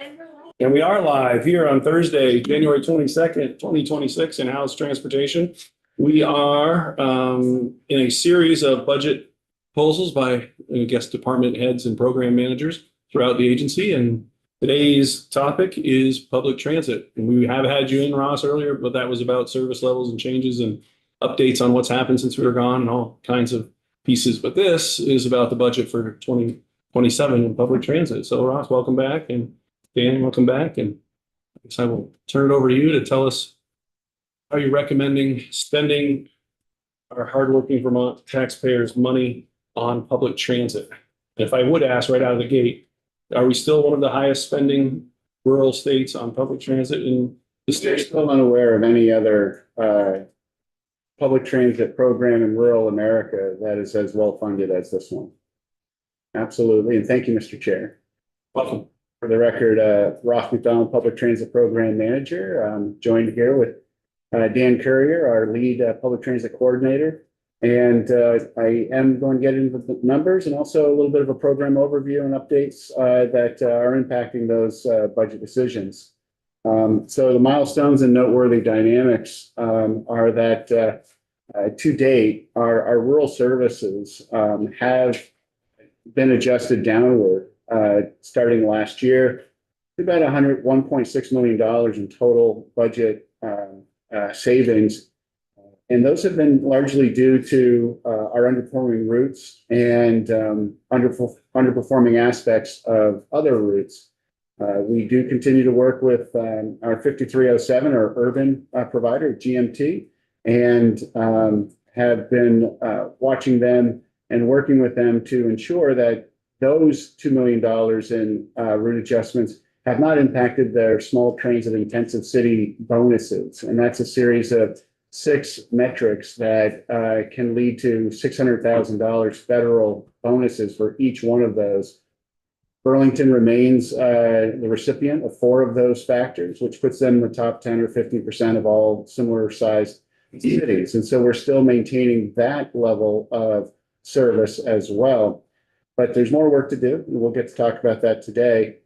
And we are live here on Thursday, January 22nd, 2026 in House Transportation. We are in a series of budget proposals by, I guess, department heads and program managers throughout the agency. And today's topic is public transit. And we have had you in, Ross, earlier, but that was about service levels and changes and updates on what's happened since we were gone and all kinds of pieces. But this is about the budget for 2027 in public transit. So Ross, welcome back. And Dan, welcome back. And I guess I will turn it over to you to tell us how you're recommending spending our hardworking Vermont taxpayers' money on public transit. And if I would ask right out of the gate, are we still one of the highest spending rural states on public transit in the They're state? still unaware of any other public transit program in rural America that is as well funded as this one. Absolutely. And thank you, Mr. Chair. Welcome. For the record, Ross McDonald, Public Transit Program Manager. I'm joined here with Dan Courier, our lead public transit coordinator. And I am going to get into the numbers and also a little bit of a program overview and updates that are impacting those budget decisions. So the milestones and noteworthy dynamics are that to date, our rural services have been adjusted downward starting last year, about $101.6 million in total budget savings. And those have been largely due to our underperforming routes and underperforming aspects of other routes. We do continue to work with our 5307, our urban provider, GMT, and have been watching them and working with them to ensure that those $2 million in route adjustments have not impacted their small transit intensive city bonuses. And that's a series of 6 metrics that can lead to $600,000 federal bonuses for each one of those. Burlington remains the recipient of 4 of those factors, which puts them in the top 10 or 15% of all similar sized cities. And so we're still maintaining that level of service as well. But there's more work to do, and we'll get to talk about that today.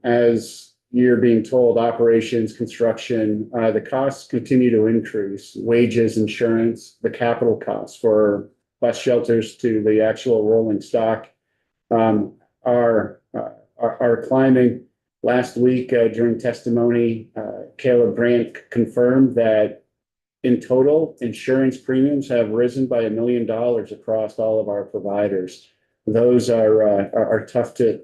As you're being told, operations, construction, the costs continue to increase. Wages, insurance, the capital costs for bus shelters to the actual rolling stock are climbing. Last week during testimony, Caleb Brandt confirmed that in total, insurance premiums have risen by $1 million across all of our providers. Those are tough to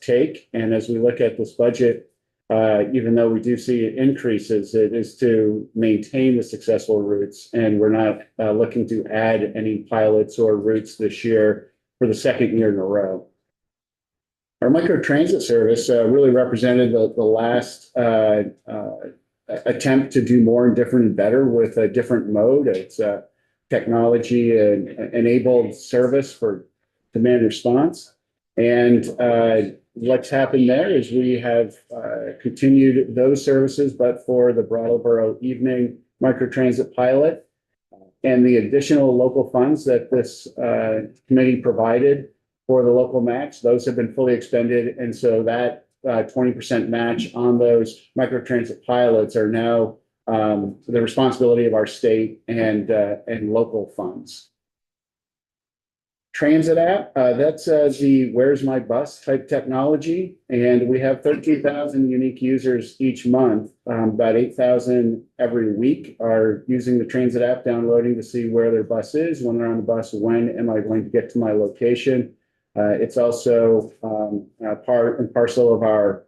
take. And as we look at this budget, even though we do see increases, it is to maintain the successful routes. And we're not looking to add any pilots or routes this year for the second year in a row. Our microtransit service really represented the last attempt to do more and different and better with a different mode. It's technology and enabled service for demand response. And what's happened there is we have continued those services, but for the Brattleboro evening microtransit pilot and the additional local funds that this committee provided for the local match, those have been fully expended. And so that 20% match on those microtransit pilots are now the responsibility of our state and local funds. Transit app, that's the Where's My Bus type technology. And we have 13,000 unique users each month. About 8,000 every week are using the transit app, downloading to see where their bus is, when they're on the bus, when am I going to get to my location. It's also part and parcel of our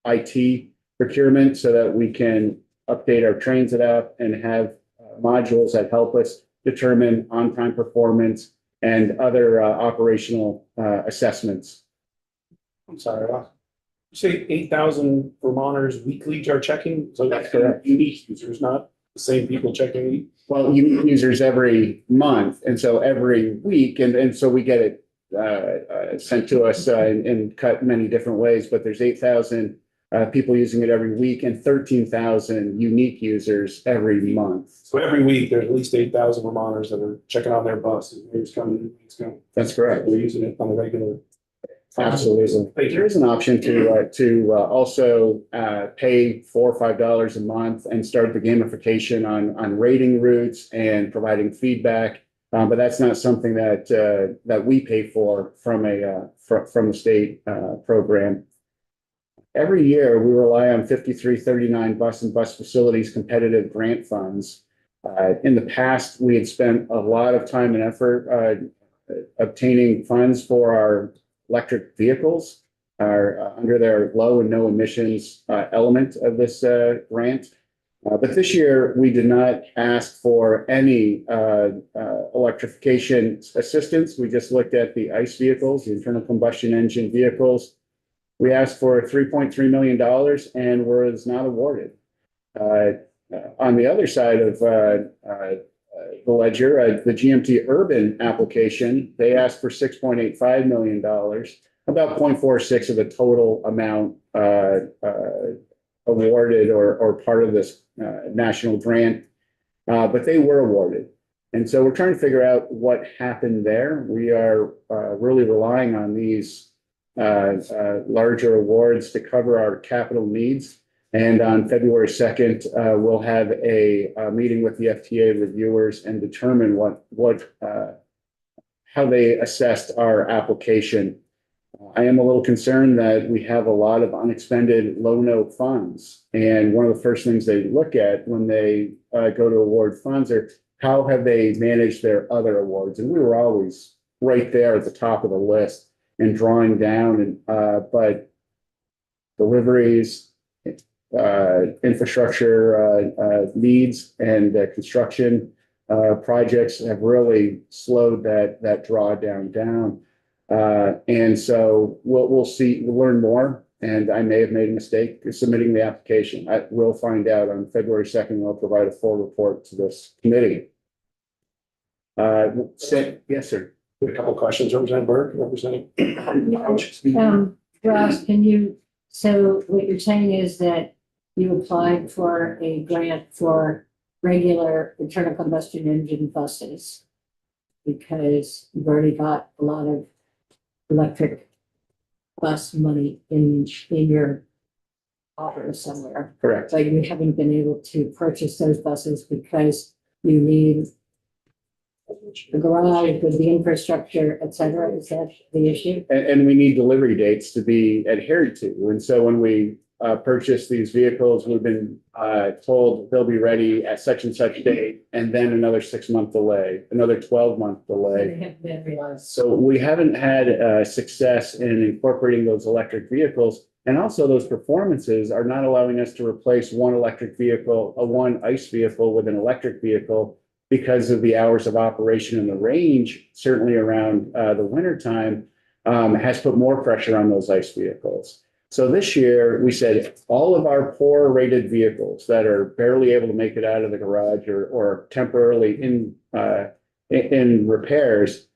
IT procurement so that we can update our transit app and have modules that help us determine on-time performance and other operational assessments. I'm sorry, Ross. You say 8,000 Vermonters weekly are checking? So That's correct. Unique users, not the same people checking. Well, unique users every month, and so every week, and so we get it sent to us in cut many different ways. But there's 8,000 people using it every week and 13,000 unique users every month. So every week, there's at least 8,000 Vermonters that are checking on their bus. Who's coming, who's going. That's correct. They're using it on a regular Absolutely. There is an option to also pay $4 or $5 a month and start the gamification on rating routes and providing feedback. But that's not something that we pay for from the state program. Every year, we rely on 5339 bus and bus facilities competitive grant funds. In the past, we had spent a lot of time and effort obtaining funds for our electric vehicles under their low and no emissions element of this grant. But this year, we did not ask for any electrification assistance. We just looked at the ICE vehicles, the internal combustion engine vehicles. We asked for $3.3 million and was not awarded. On the other side of the ledger, the GMT urban application, they asked for $6.85 million, about 0.46 of the total amount awarded or part of this national grant, but they were awarded. And so we're trying to figure out what happened there. We are really relying on these larger awards to cover our capital needs. And on February 2nd, we'll have a meeting with the FTA reviewers and determine how they assessed our application. I am a little concerned that we have a lot of unexpended low note funds. And one of the first things they look at when they go to award funds are how have they managed their other awards? And we were always right there at the top of the list and drawing down, but deliveries, infrastructure needs and construction projects have really slowed that drawdown down. And so we'll see, we'll learn more. And I may have made a mistake submitting the application. We'll find out on February 2nd. We'll provide a full report to this committee. Yes, sir. A couple of questions, Representative Burke, representing. Ross, so what you're saying is that you applied for a grant for regular internal combustion engine buses because you've already got a lot of electric bus money in your offer somewhere. Correct. But you haven't been able to purchase those buses because you need the garage with the infrastructure, et cetera. Is that the issue? And we need delivery dates to be adhered to. And so when we purchase these vehicles, we've been told they'll be ready at such and such date, and then another 6-month delay, another 12-month delay. They haven't been realized. So we haven't had success in incorporating those electric vehicles. And also those performances are not allowing us to replace one ICE vehicle with an electric vehicle because of the hours of operation and the range, certainly around the winter time, has put more pressure on those ICE vehicles. So this year we said all of our poor rated vehicles that are barely able to make it out of the garage or temporarily in repairs,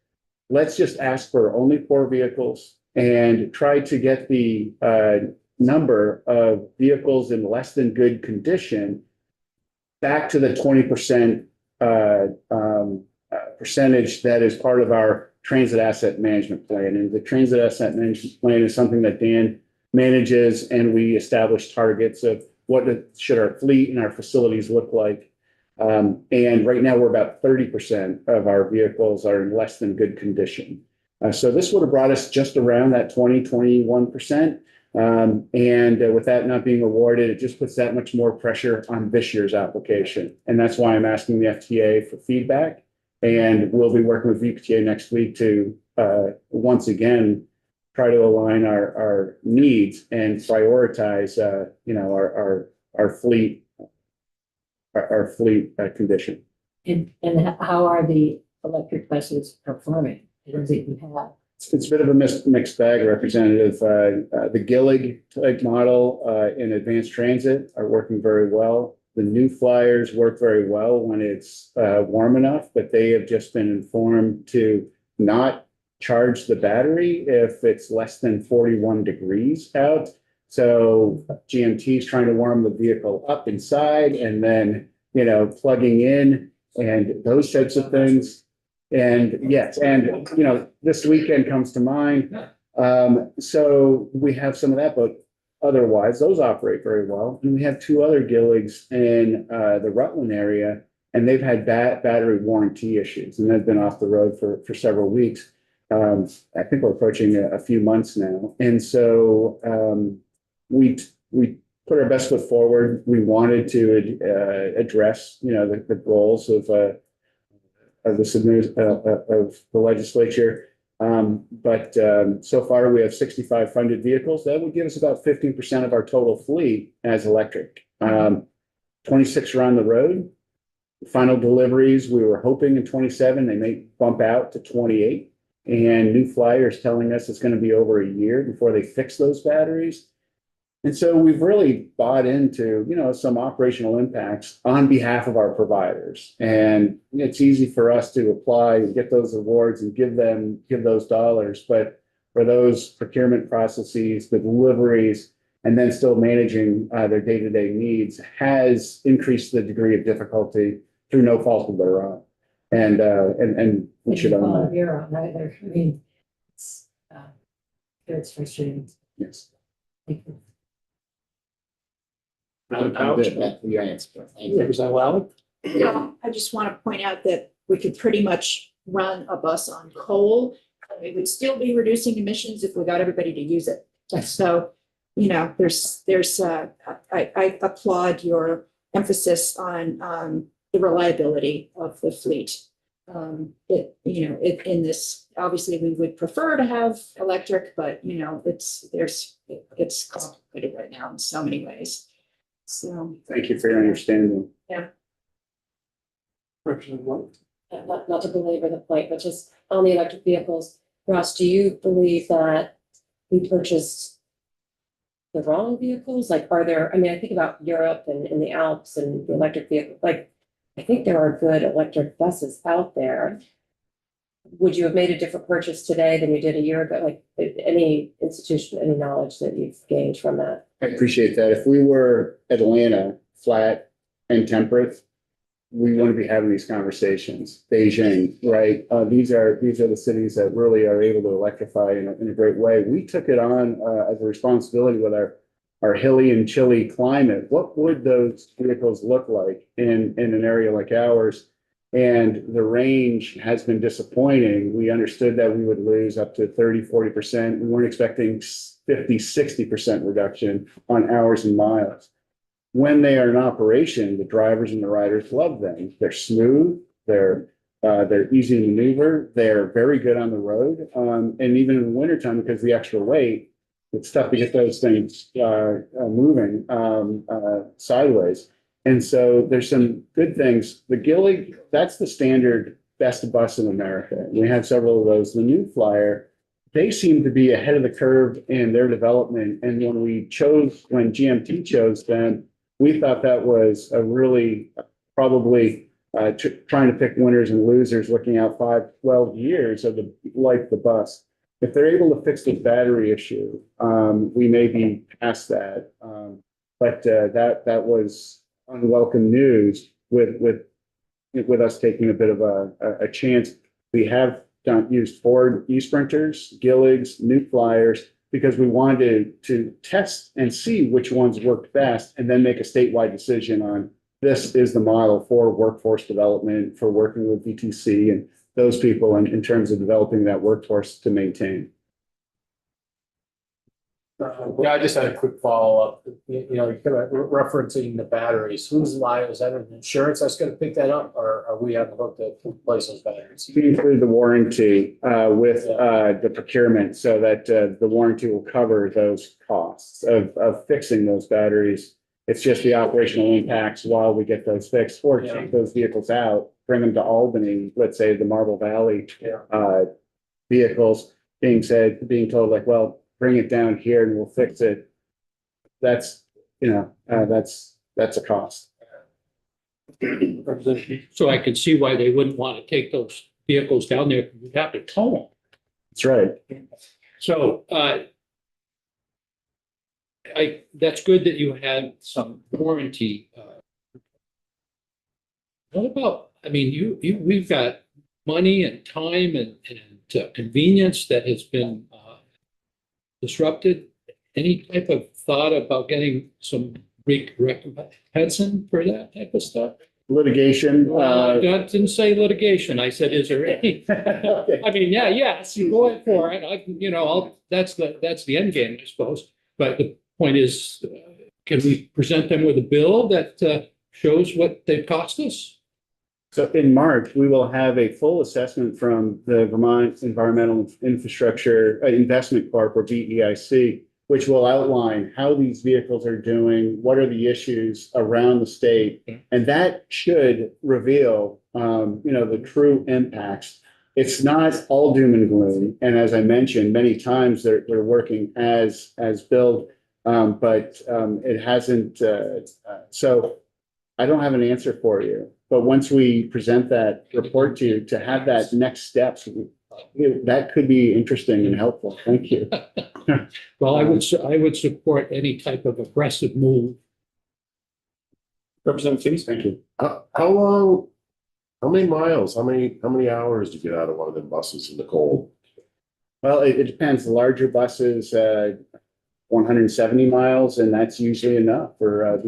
let's just ask for only poor vehicles and try to get the number of vehicles in less than good condition back to the 20% percentage that is part of our transit asset management plan. And the transit asset management plan is something that Dan manages, and we establish targets of what should our fleet and our facilities look like. And right now we're about 30% of our vehicles are in less than good condition. So this would have brought us just around that 21%. And with that not being awarded, it just puts that much more pressure on this year's application. And that's why I'm asking the FTA for feedback. And we'll be working with VPTA next week to once again try to align our needs and prioritize our fleet condition. And how are the electric buses performing? What do you have? It's a bit of a mixed bag, Representative. The Gillig type model in Advanced Transit are working very well. The new Flyers work very well when it's warm enough, but they have just been informed to not charge the battery if it's less than 41 degrees out. So GMT is trying to warm the vehicle up inside and then, plugging in and those types of things. And yes, and this weekend comes to mind. So we have some of that, but otherwise those operate very well. And we have two other Gilligs in the Rutland area, and they've had battery warranty issues, and they've been off the road for several weeks. I think we're approaching a few months now, and so we put our best foot forward. We wanted to address, the goals of the of the legislature. But so far we have 65 funded vehicles. That would give us about 15% of our total fleet as electric. 26 are on the road. Final deliveries, we were hoping in 27, they may bump out to 28. And New Flyer is telling us it's going to be over a year before they fix those batteries. And so we've really bought into, some operational impacts on behalf of our providers. And it's easy for us to apply and get those awards and give those dollars. But for those procurement processes, the deliveries, and then still managing their day-to-day needs has increased the degree of difficulty through no fault of their own. And we should own that. You're on either. I mean, it's frustrating. Yes. Thank you. Madam Couch? Representative Lally? Yeah, I just want to point out that we could pretty much run a bus on coal. We would still be reducing emissions if we got everybody to use it. So, I applaud your emphasis on the reliability of the fleet. In this, obviously, we would prefer to have electric, but it's complicated right now in so many ways. So. Thank you for your understanding. Representative Lally? Not to belabor the point, but just on the electric vehicles, Ross, do you believe that we purchased the wrong vehicles? Like, are there, I mean, I think about Europe and the Alps and the electric vehicle, like, I think there are good electric buses out there. Would you have made a different purchase today than you did a year ago? Like, any institution, any knowledge that you've gained from that? I appreciate that. If we were Atlanta, flat and temperate, we wouldn't be having these conversations. Beijing, right? These are the cities that really are able to electrify in a great way. We took it on as a responsibility with our hilly and chilly climate. What would those vehicles look like in an area like ours? And the range has been disappointing. We understood that we would lose up to 30–40%. We weren't expecting 50–60% reduction on hours and miles. When they are in operation, the drivers and the riders love them. They're smooth, they're easy to maneuver, they're very good on the road. And even in the wintertime, because of the extra weight, it's tough to get those things moving sideways. And so there's some good things. The Gillig, that's the standard best bus in America. We have several of those. The New Flyer, they seem to be ahead of the curve in their development. And when GMT chose them, we thought that was a really probably trying to pick winners and losers, looking out 5–12 years of the life of the bus. If they're able to fix the battery issue, we may be past that. But that was unwelcome news with us taking a bit of a chance. We have used Ford eSprinters, Gilligs, New Flyers, because we wanted to test and see which ones worked best and then make a statewide decision on this is the model for workforce development, for working with VTC and those people in terms of developing that workforce to maintain. Yeah, I just had a quick follow-up. You're referencing the batteries. Who's liable? Is that an insurance that's going to pick that up, or are we on the hook to replace those batteries? We include the warranty with the procurement so that the warranty will cover those costs of fixing those batteries. It's just the operational impacts while we get those fixed or take those vehicles out, bring them to Albany, let's say the Marble Valley vehicles being told like, well, bring it down here and we'll fix it. That's a cost. So I can see why they wouldn't want to take those vehicles down there. You'd have to tow them. That's right. So that's good that you had some warranty. What about, I mean, we've got money and time and convenience that has been disrupted. Any type of thought about getting some recompense for that type of stuff? Litigation, I didn't say litigation. I said, is there any? okay. I mean, yeah, yes, you go ahead for it. That's the end game, I suppose. But the point is, can we present them with a bill that shows what they cost us? So in March, we will have a full assessment from the Vermont Environmental Infrastructure Investment Corp, or BEIC, which will outline how these vehicles are doing, what are the issues around the state, and that should reveal, the true impacts. It's not all doom and gloom, and as I mentioned, many times they're working as billed, but it hasn't. So I don't have an answer for you. But once we present that report to you, to have that next steps, that could be interesting and helpful. Thank you. Well, I would support any type of aggressive move. Representative Feast? Thank you. How long, how many miles, how many hours do you get out of one of them buses in the cold? Well, it depends. The larger buses, 170 miles, and that's usually enough for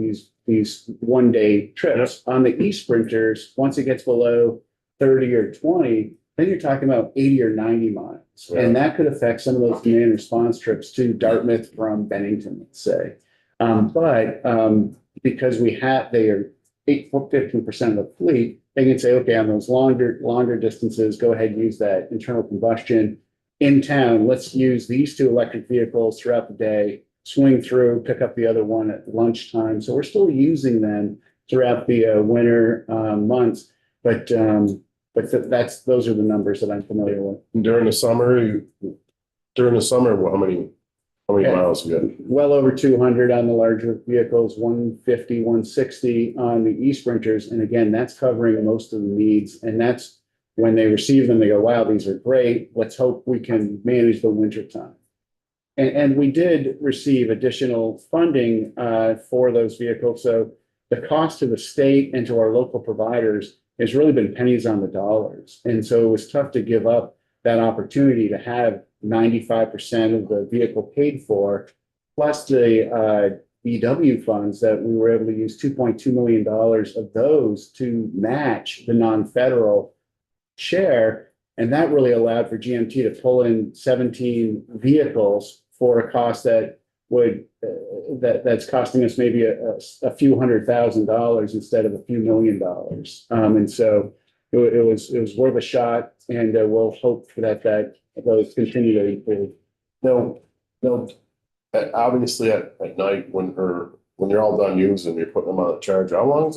these one-day trips. On the e-sprinters, once it gets below 30 or 20, then you're talking about 80 or 90 miles. Yeah. And that could affect some of those command response trips to Dartmouth from Bennington, let's say. But because they are 15% of the fleet, they can say, okay, on those longer distances, go ahead and use that internal combustion. In town, let's use these two electric vehicles throughout the day, swing through, pick up the other one at lunchtime. So we're still using them throughout the winter months, but those are the numbers that I'm familiar with. During the summer, well, how many miles you get? Well over 200 on the larger vehicles, 150, 160 on the e-sprinters. And again, that's covering most of the needs. And that's when they receive them, they go, wow, these are great. Let's hope we can manage the winter time. And we did receive additional funding for those vehicles. So the cost to the state and to our local providers has really been pennies on the dollars. And so it was tough to give up that opportunity to have 95% of the vehicle paid for, plus the VW funds that we were able to use $2.2 million of those to match the non-federal share. And that really allowed for GMT to pull in 17 vehicles for a cost that that's costing us maybe a few $100,000 instead of a few $1 million. And so it was worth a shot, and we'll hope that those continue to improve. No, obviously at night when you're all done using, you're putting them on a charger. How long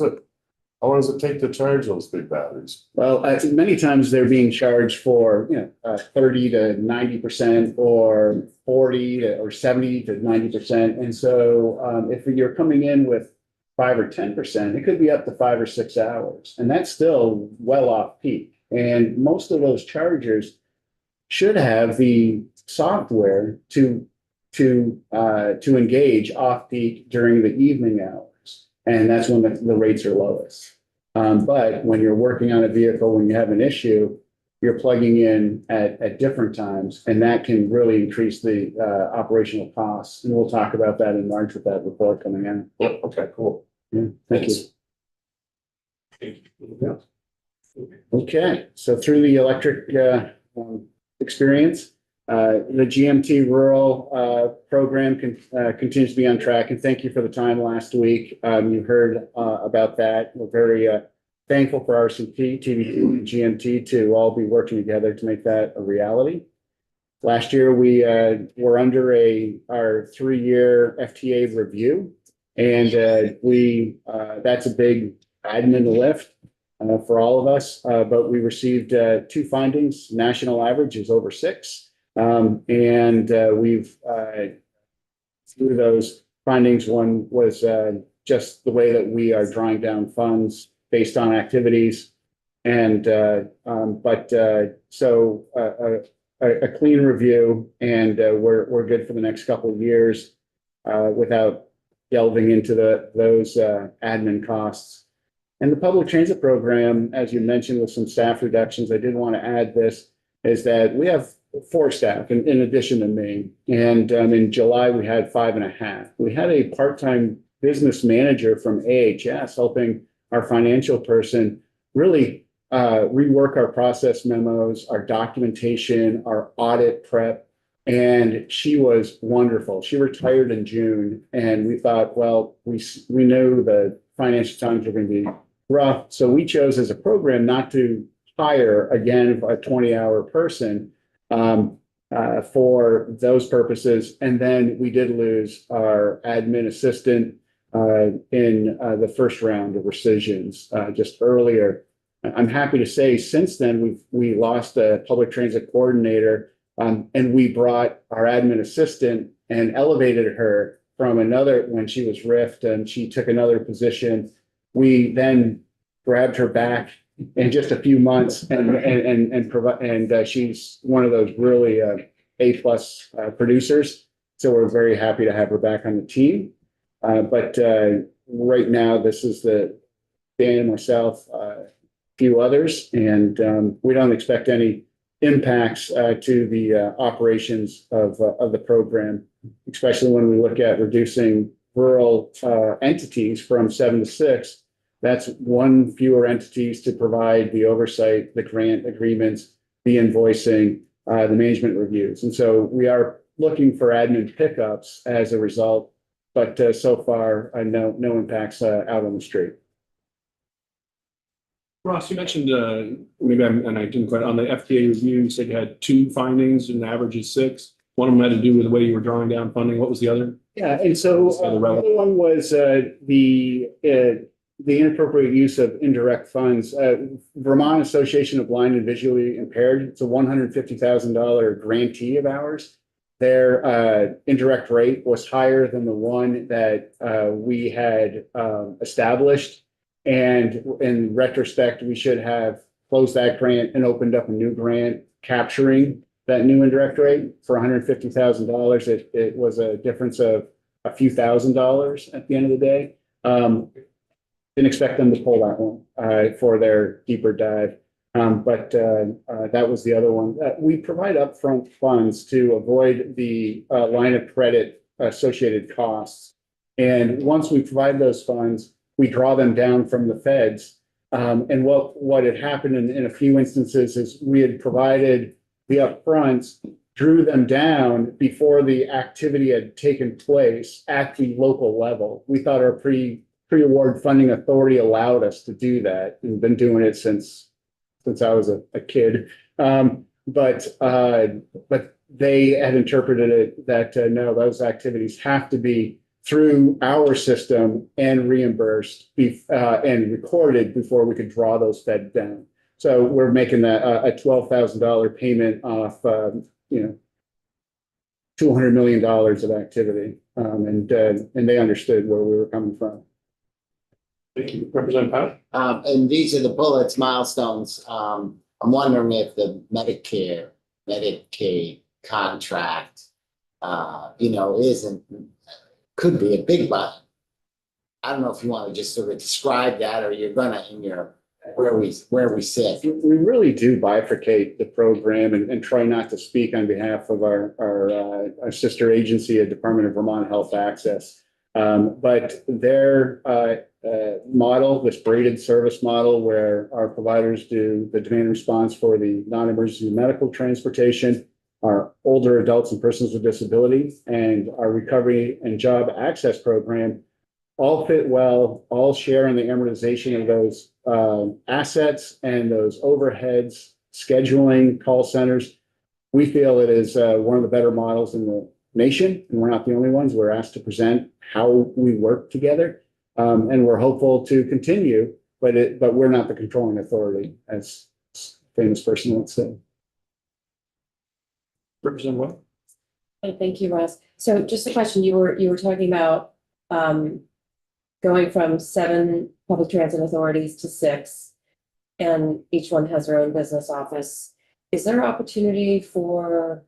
does it take to charge those big batteries? Well, many times they're being charged for 30 to 90% or 40 or 70 to 90%. And so if you're coming in with 5 or 10%, it could be up to 5 or 6 hours, and that's still well off peak. And most of those chargers should have the software to engage off peak during the evening hours, and that's when the rates are lowest. But when you're working on a vehicle, when you have an issue, you're plugging in at different times, and that can really increase the operational costs. And we'll talk about that in March with that report coming in. Yep, okay, cool. Yeah, thank you. Okay, so through the electric experience, the GMT rural program continues to be on track, and thank you for the time last week. You heard about that. We're very thankful for RCP, TVT, and GMT to all be working together to make that a reality. Last year, we were under our 3-year FTA review, and that's a big admin lift for all of us, but we received 2 findings. National average is over 6. And we've, through those findings, one was just the way that we are drawing down funds based on activities. And, so a clean review, and we're good for the next couple of years without delving into those admin costs. And the public transit program, as you mentioned, with some staff reductions, I did want to add this, is that we have 4 staff in addition to me. And in July, we had 5.5. We had a part-time business manager from AHS helping our financial person really rework our process memos, our documentation, our audit prep. And she was wonderful. She retired in June, and we thought, well, we know the financial times are going to be rough. So we chose as a program not to hire again a 20-hour person for those purposes. And then we did lose our admin assistant in the first round of rescissions just earlier. I'm happy to say since then we lost a public transit coordinator, and we brought our admin assistant and elevated her from another when she was RIF'd and she took another position. We then grabbed her back in just a few months and she's one of those really A+ producers. So we're very happy to have her back on the team. But right now, this is Dan and myself, a few others, and we don't expect any impacts to the operations of the program, especially when we look at reducing rural entities from 7 to 6. That's 1 fewer entities to provide the oversight, the grant agreements, the invoicing, the management reviews. And so we are looking for admin pickups as a result, but so far, no impacts out on the street. Ross, you mentioned, and I didn't quite, on the FDA review, you said you had 2 findings and the average is 6. One of them had to do with the way you were drawing down funding. What was the other? Yeah, and so the other one was the inappropriate use of indirect funds. Vermont Association of Blind and Visually Impaired, it's a $150,000 grantee of ours. Their indirect rate was higher than the one that we had established. And in retrospect, we should have closed that grant and opened up a new grant capturing that new indirect rate for $150,000. It was a difference of a few $1,000s at the end of the day. Didn't expect them to pull that one for their deeper dive. But that was the other one. We provide upfront funds to avoid the line of credit associated costs. And once we provide those funds, we draw them down from the feds. And what had happened in a few instances is we had provided the upfronts, drew them down before the activity had taken place at the local level. We thought our pre-award funding authority allowed us to do that, and been doing it since I was a kid. But they had interpreted it that no, those activities have to be through our system and reimbursed and recorded before we could draw those fed down. So we're making that a $12,000 payment off, $200 million of activity. And they understood where we were coming from. Thank you. Representative Powell? And these are the bullets, milestones. I'm wondering if the Medicaid contract, could be a big button. I don't know if you want to just sort of describe that, or you're gonna in your where we sit. We really do bifurcate the program and try not to speak on behalf of our sister agency, a Department of Vermont Health Access. But their model, this braided service model, where our providers do the demand response for the non-emergency medical transportation, our older adults and persons with disability, and our recovery and job access program, all fit well, all share in the amortization of those assets and those overheads, scheduling, call centers. We feel it is one of the better models in the nation, and we're not the only ones. We're asked to present how we work together, and we're hopeful to continue, but we're not the controlling authority, as a famous person once said. Representative Webb? Thank you, Russ. So just a question, you were talking about going from 7 public transit authorities to 6, and each one has their own business office. Is there opportunity for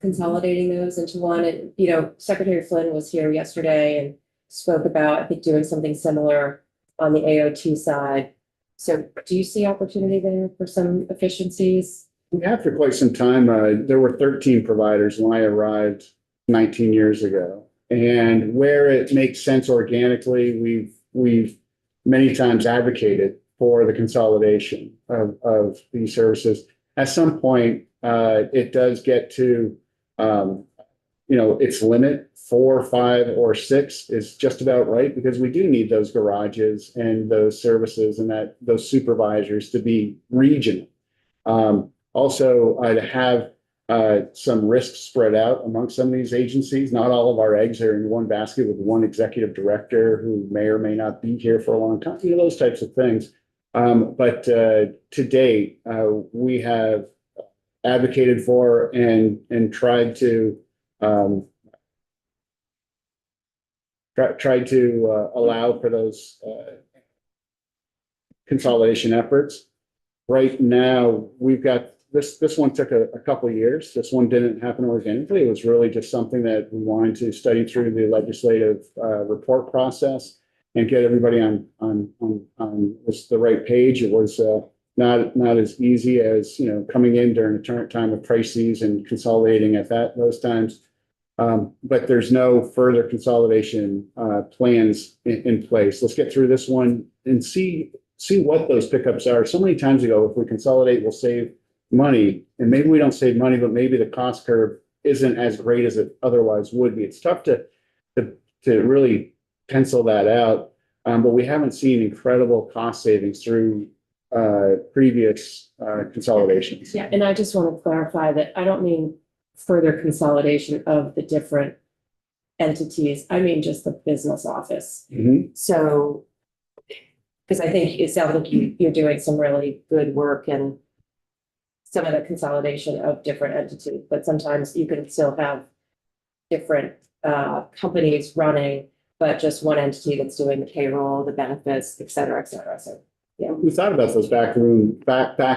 consolidating those into one? And, Secretary Flynn was here yesterday and spoke about, I think, doing something similar on the AOT side. So do you see opportunity there for some efficiencies We have for quite some time. There were 13 providers when I arrived 19 years ago. And where it makes sense organically, we've many times advocated for the consolidation of these services. At some point, it does get to, its limit. 4, 5, or 6 is just about right because we do need those garages and those services and those supervisors to be regional. Also, to have some risk spread out among some of these agencies. Not all of our eggs are in one basket with one executive director who may or may not be here for a long time, those types of things. But to date, we have advocated for and tried to allow for those consolidation efforts. Right now, we've got this one took a couple of years. This one didn't happen organically. It was really just something that we wanted to study through the legislative report process and get everybody on the right page. It was not as easy as coming in during a time of crises and consolidating at those times. But there's no further consolidation plans in place. Let's get through this one and see what those pickups are. So many times ago, if we consolidate, we'll save money, and maybe we don't save money, but maybe the cost curve isn't as great as it otherwise would be. It's tough to really pencil that out, but we haven't seen incredible cost savings through previous consolidations. Yeah, and I just want to clarify that I don't mean further consolidation of the different entities. I mean just the business office. Mhm. So, because I think it sounds like you're doing some really good work and some of the consolidation of different entities, but sometimes you can still have different companies running, but just one entity that's doing the payroll, the benefits, et cetera, et cetera. So, yeah. We thought about those back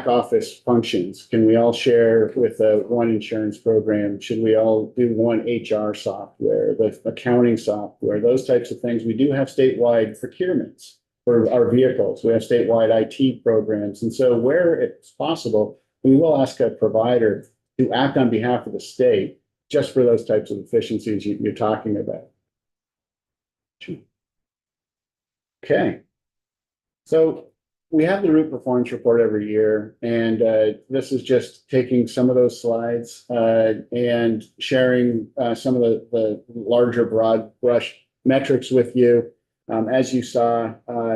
office functions. Can we all share with one insurance program? Should we all do one HR software, the accounting software, those types of things? We do have statewide procurements for our vehicles. We have statewide IT programs. And so where it's possible, we will ask a provider to act on behalf of the state just for those types of efficiencies you're talking about. Okay. So we have the route performance report every year, and this is just taking some of those slides and sharing some of the larger broad brush metrics with you. As you saw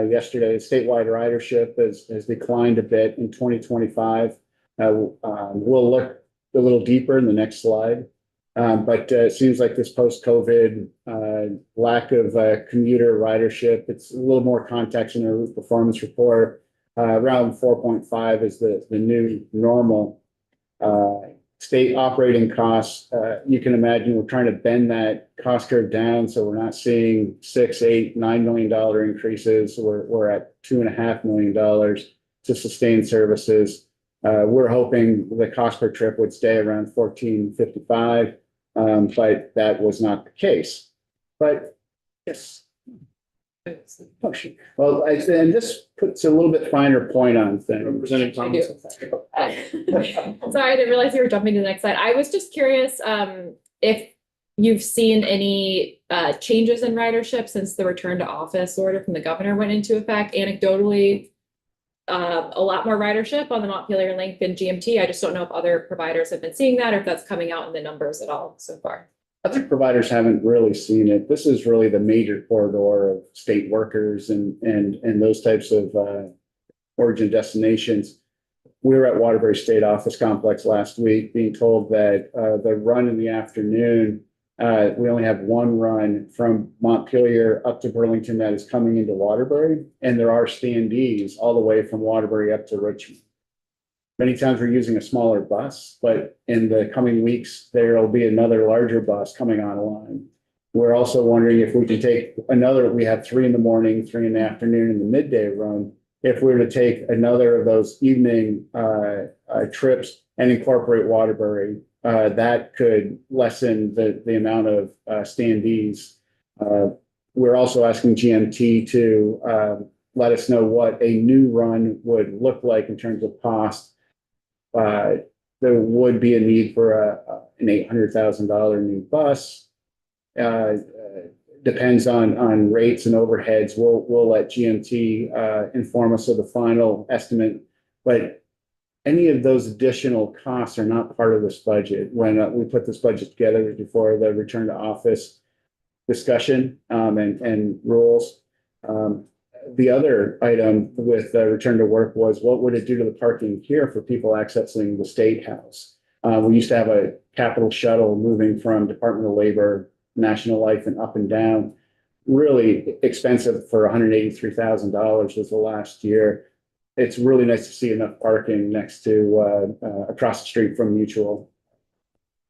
yesterday, statewide ridership has declined a bit in 2025. We'll look a little deeper in the next slide. But it seems like this post-COVID lack of commuter ridership, it's a little more context in our route performance report. Around 4.5 is the new normal. State operating costs, you can imagine we're trying to bend that cost curve down so we're not seeing $6, $8, $9 million increases. We're at $2.5 million to sustain services. We're hoping the cost per trip would stay around $14.55, but that was not the case. But yes. Well, and this puts a little bit finer point on things. Representing I do. Thomas. Sorry, I didn't realize you were jumping to the next slide. I was just curious if you've seen any changes in ridership since the return to office order from the governor went into effect. Anecdotally, a lot more ridership on the Montpelier Link and GMT. I just don't know if other providers have been seeing that or if that's coming out in the numbers at all so far. Other providers haven't really seen it. This is really the major corridor of state workers and those types of origin destinations. We were at Waterbury State Office Complex last week being told that the run in the afternoon, we only have one run from Montpelier up to Burlington that is coming into Waterbury, and there are standees all the way from Waterbury up to Richmond. Many times we're using a smaller bus, but in the coming weeks, there will be another larger bus coming online. We're also wondering if we can take we have 3 in the morning, 3 in the afternoon, and the midday run. If we were to take another of those evening trips and incorporate Waterbury, that could lessen the amount of standees. We're also asking GMT to let us know what a new run would look like in terms of cost. there would be a need for an $800,000 new bus. Depends on rates and overheads. We'll let GMT inform us of the final estimate. But any of those additional costs are not part of this budget. When we put this budget together before the return to office discussion and rules. The other item with return to work was what would it do to the parking here for people accessing the State House? We used to have a capital shuttle moving from Department of Labor, National Life, and up and down. Really expensive for $183,000 was the last year. It's really nice to see enough parking next to across the street from Mutual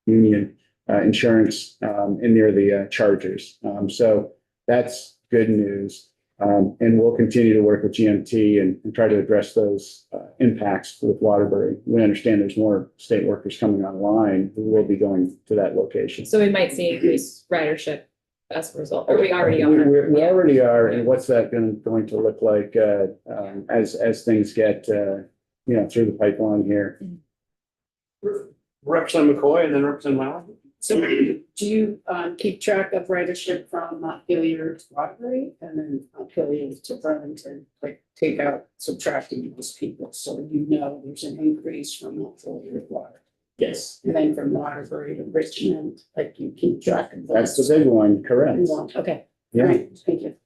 Union Insurance and near the Chargers. So that's good news. And we'll continue to work with GMT and try to address those impacts with Waterbury. We understand there's more state workers coming online who will be going to that location. So we might see increased ridership as a result, or we already are. We already are, and what's that going to look like as things get through the pipeline here? Representative McCoy and then Representative Mallon. So do you keep track of ridership from Montpelier to Waterbury and then Montpelier to Burlington, like take out subtracting those people? So you know there's an increase from Montpelier to Waterbury. Yes. And then from Waterbury to Richmond, like you keep track of That's those. the big one, correct? Okay, Yeah. great, thank you.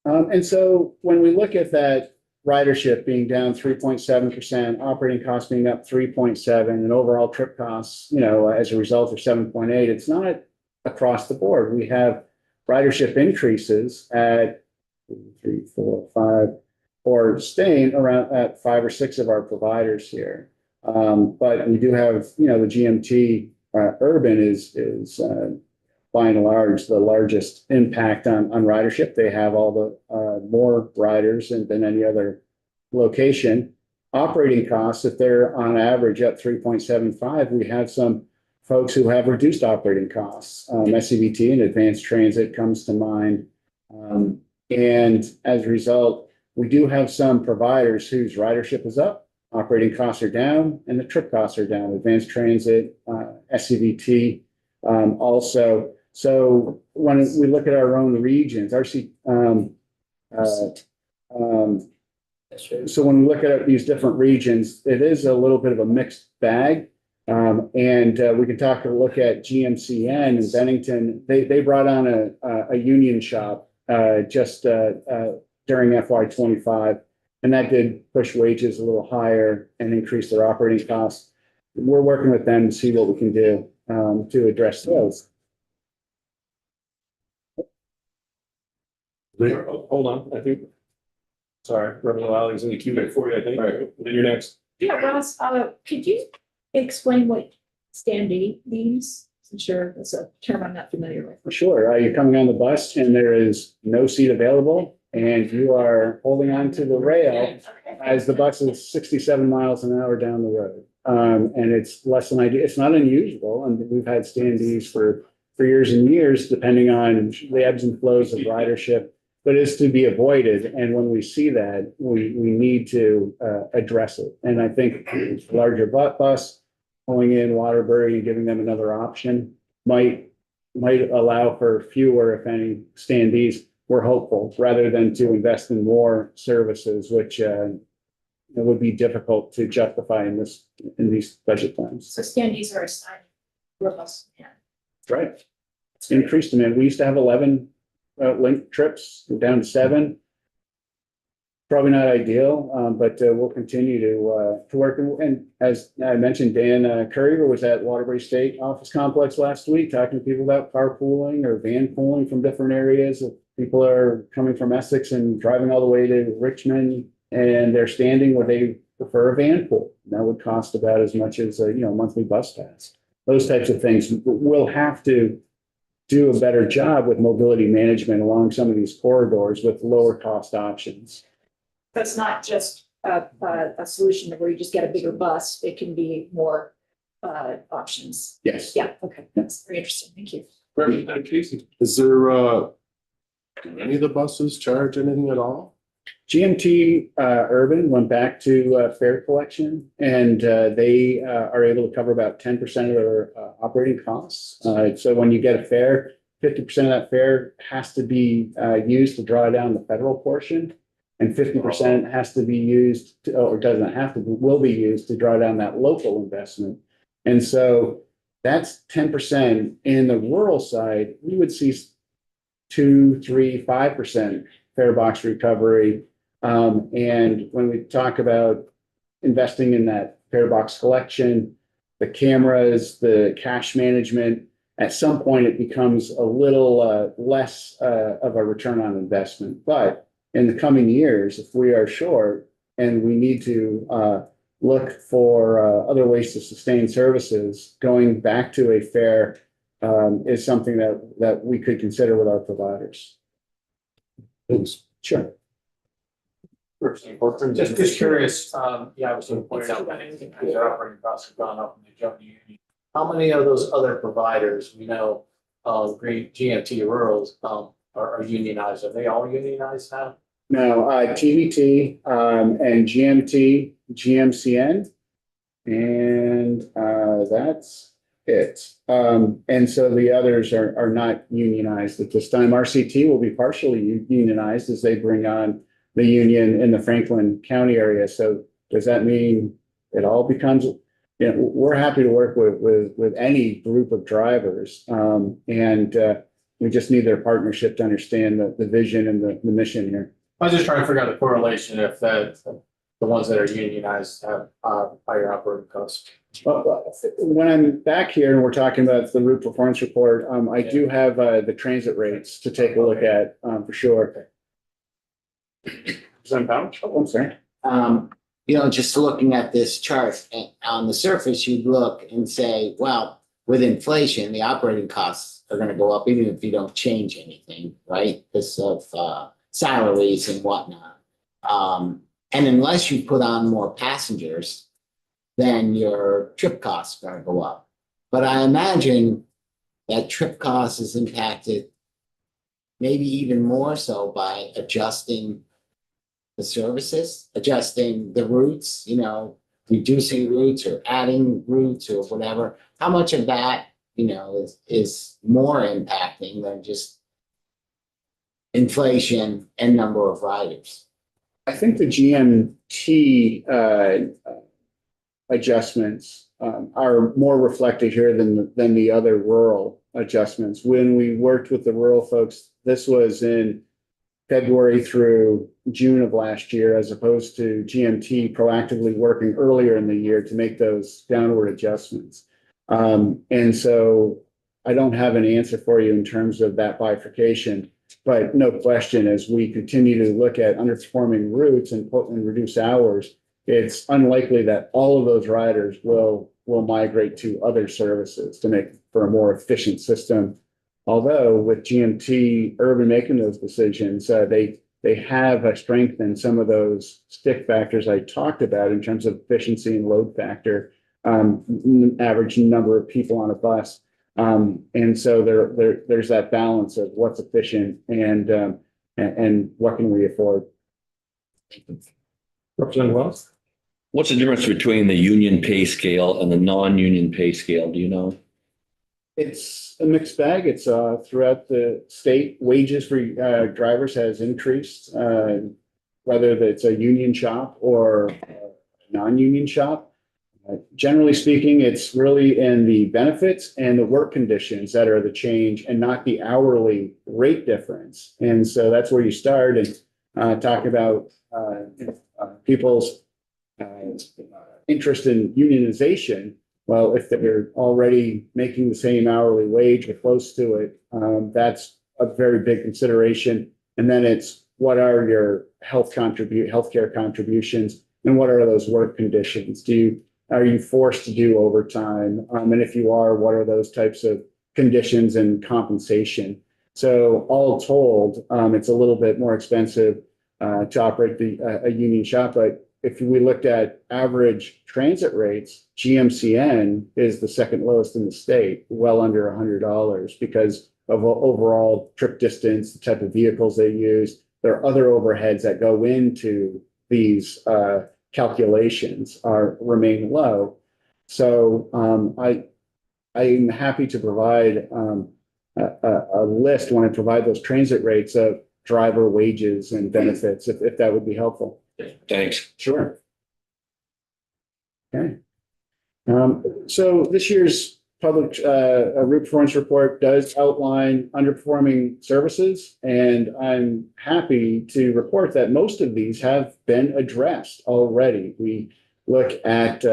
And so when we look at that ridership being down 3.7%, operating costs being up 3.7%, and overall trip costs, as a result of 7.8%, it's not across the board. We have ridership increases at 3, 4, 5, or staying around at 5 or 6 of our providers here. But we do have, the GMT urban is by and large, the largest impact on ridership. They have all the more riders than any other location. Operating costs, if they're on average at 3.75, we have some folks who have reduced operating costs. SCVT and Advanced Transit comes to mind. And as a result, we do have some providers whose ridership is up, operating costs are down, and the trip costs are down. Advanced Transit, SCVT also. So when we look at our own regions, so when we look at these different regions, it is a little bit of a mixed bag. And we can look at GMCN in Bennington. They brought on a union shop just during FY25, and that did push wages a little higher and increase their operating costs. We're working with them to see what we can do to address those. Hold on, I think. Sorry, Representative Lowry's in the queue for you, I think. All right. Then you're next. Yeah, Ross, could you explain what standee means? I'm sure that's a term I'm not familiar with. Sure. You're coming on the bus and there is no seat available and you are holding on to the rail as the bus is 67 miles an hour down the road. And it's less than ideal. It's not unusual. And we've had standees for years and years, depending on the ebbs and flows of ridership, but it's to be avoided. And when we see that, we need to address it. And I think larger bus pulling in Waterbury and giving them another option might allow for fewer, if any, standees. We're hopeful, rather than to invest in more services, which it would be difficult to justify in these budget plans. So standees are assigned robust. Yeah. That's right. Increased demand. We used to have 11 link trips, we're down to 7. Probably not ideal, but we'll continue to work. And as I mentioned, Dan Courier was at Waterbury State Office Complex last week, talking to people about carpooling or van pooling from different areas. If people are coming from Essex and driving all the way to Richmond and they're standing, would they prefer a van pool? That would cost about as much as a monthly bus pass. Those types of things. We'll have to do a better job with mobility management along some of these corridors with lower cost options. That's not just a solution where you just get a bigger bus. It can be more options. Yes. Yeah, okay, that's very interesting. Thank you. Representative Casey. Is there, do any of the buses charge anything at all? GMT Urban went back to fare collection, and they are able to cover about 10% of their operating costs. So when you get a fare, 50% of that fare has to be used to draw down the federal portion, and 50% has to be used, or doesn't have to, will be used to draw down that local investment. And so that's 10%. In the rural side, we would see 2, 3, 5% fare box recovery. And when we talk about investing in that fare box collection, the cameras, the cash management, at some point it becomes a little less of a return on investment. But in the coming years, if we are short and we need to look for other ways to sustain services, going back to a fare is something that we could consider with our providers. Sure. Just curious, yeah, I was going to point out that because our operating costs have gone up in the joint union. How many of those other providers, we know, Green GMT Rurals, are unionized? Are they all unionized now? No, TVT and GMT, GMCN, and that's it. And so the others are not unionized at this time. RCT will be partially unionized as they bring on the union in the Franklin County area. So does that mean it all becomes, you know, we're happy to work with any group of drivers. And we just need their partnership to understand the vision and the mission here. I was just trying to figure out the correlation if the ones that are unionized have higher operating costs. When I'm back here and we're talking about the route performance report, I do have the transit rates to take a look at for sure. Oh, I'm sorry. You know, just looking at this chart, and on the surface, you'd look and say, well, with inflation, the operating costs are going to go up even if you don't change anything, right? Because of salaries and whatnot. And unless you put on more passengers, then your trip costs are going to go up. But I imagine that trip cost is impacted maybe even more so by adjusting the services, adjusting the routes, you know, reducing routes or adding routes or whatever. How much of that, you know, is more impacting than just inflation and number of riders? I think the GMT adjustments are more reflected here than the other rural adjustments. When we worked with the rural folks, this was in February through June of last year, as opposed to GMT proactively working earlier in the year to make those downward adjustments. And so I don't have an answer for you in terms of that bifurcation, but no question, as we continue to look at underperforming routes and reduce hours, it's unlikely that all of those riders will migrate to other services to make for a more efficient system. Although with GMT Urban making those decisions, they have a strength in some of those stick factors I talked about in terms of efficiency and load factor, average number of people on a bus. And so there's that balance of what's efficient and what can we afford. Representative Wells? What's the difference between the union pay scale and the non-union pay scale? Do you know? It's a mixed bag. It's throughout the state. Wages for drivers has increased, whether it's a union shop or a non-union shop. Generally speaking, it's really in the benefits and the work conditions that are the change and not the hourly rate difference. And so that's where you start and talk about people's interest in unionization. Well, if they're already making the same hourly wage or close to it, that's a very big consideration. And then it's what are your healthcare contributions and what are those work conditions? Are you forced to do overtime? And if you are, what are those types of conditions and compensation? So all told, it's a little bit more expensive to operate a union shop. But if we looked at average transit rates, GMCN is the second lowest in the state, well under $100 because of overall trip distance, the type of vehicles they use, there are other overheads that go into these calculations remain low. So I'm happy to provide a list when I provide those transit rates of driver wages and benefits, if that would be helpful. Thanks. Sure. Okay. So this year's public route performance report does outline underperforming services, and I'm happy to report that most of these have been addressed already. We look at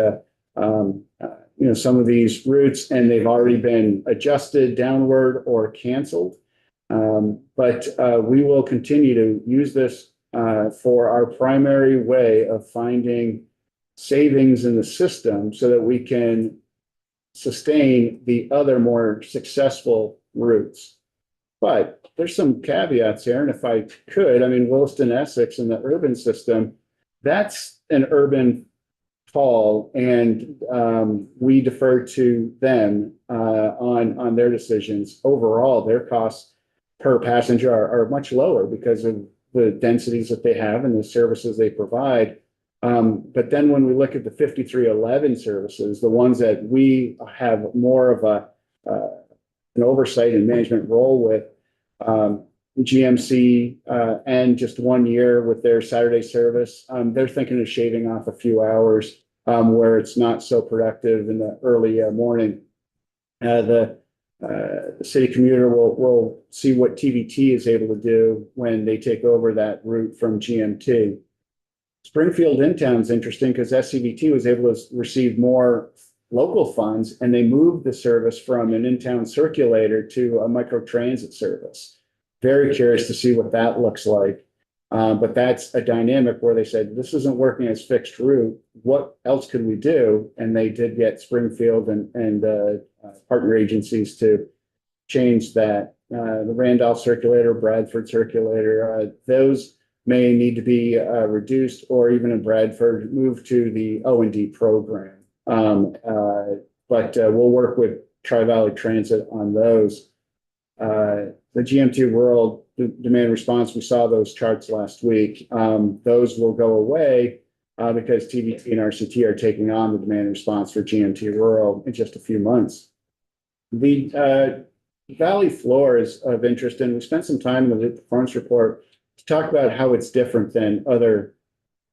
some of these routes, and they've already been adjusted downward or canceled. But we will continue to use this for our primary way of finding savings in the system so that we can sustain the other more successful routes. But there's some caveats here, and if I could, I mean, Williston, Essex, and the urban system, that's an urban fall, and we defer to them on their decisions. Overall, their costs per passenger are much lower because of the densities that they have and the services they provide. But then when we look at the 5311 services, the ones that we have more of an oversight and management role with, GMC and just 1 year with their Saturday service, they're thinking of shaving off a few hours where it's not so productive in the early morning. The city commuter will see what TVT is able to do when they take over that route from GMT. Springfield in-town is interesting because SCVT was able to receive more local funds, and they moved the service from an in-town circulator to a microtransit service. Very curious to see what that looks like. But that's a dynamic where they said, this isn't working as fixed route. What else could we do? And they did get Springfield and partner agencies to change that. The Randolph circulator, Bradford circulator, those may need to be reduced, or even in Bradford, moved to the O&D program. But we'll work with Tri-Valley Transit on those. The GMT rural demand response, we saw those charts last week. Those will go away because TVT and RCT are taking on the demand response for GMT rural in just a few months. The Valley floor is of interest, and we spent some time in the performance report to talk about how it's different than other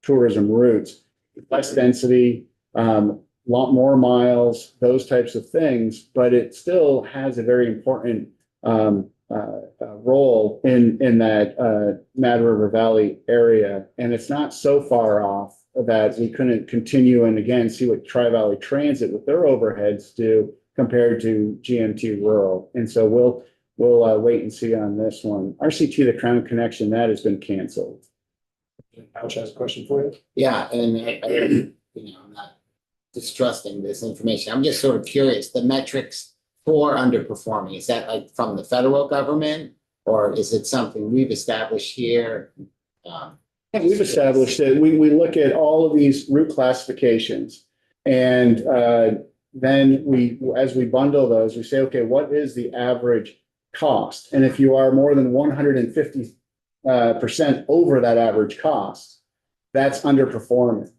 tourism routes. Less density, lot more miles, those types of things, but it still has a very important role in that Mad River Valley area. And it's not so far off that we couldn't continue and again see what Tri-Valley Transit with their overheads do compared to GMT rural. And so we'll wait and see on this one. RCT, the Crown Connection, that has been canceled. Ouch has a question for you. Yeah, and I'm not distrusting this information. I'm just sort of curious, the metrics for underperforming, is that like from the federal government, or is it something we've established here? We've established that we look at all of these route classifications, and then as we bundle those, we say, okay, what is the average cost? And if you are more than 150% over that average cost, that's underperforming.